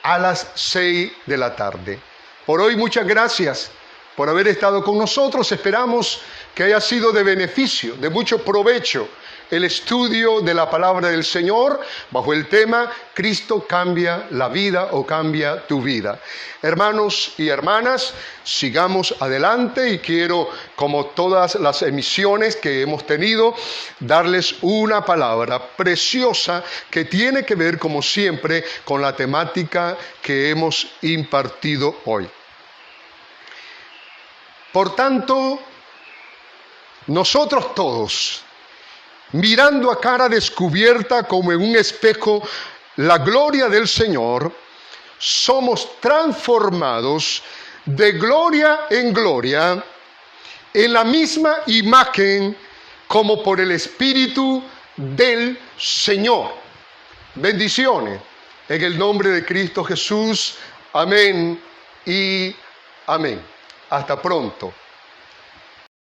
a las 6 de la tarde. Por hoy, muchas gracias por haber estado con nosotros. Esperamos que haya sido de beneficio, de mucho provecho, el estudio de la palabra del Señor bajo el tema Cristo cambia la vida o cambia tu vida. Hermanos y hermanas, sigamos adelante y quiero, como todas las emisiones que hemos tenido, darles una palabra preciosa que tiene que ver, como siempre, con la temática que hemos impartido hoy. Por tanto, nosotros todos, mirando a cara descubierta como en un espejo la gloria del Señor, somos transformados de gloria en gloria en la misma imagen como por el Espíritu del Señor. Bendiciones en el nombre de Cristo Jesús. Amén y amén. Hasta pronto.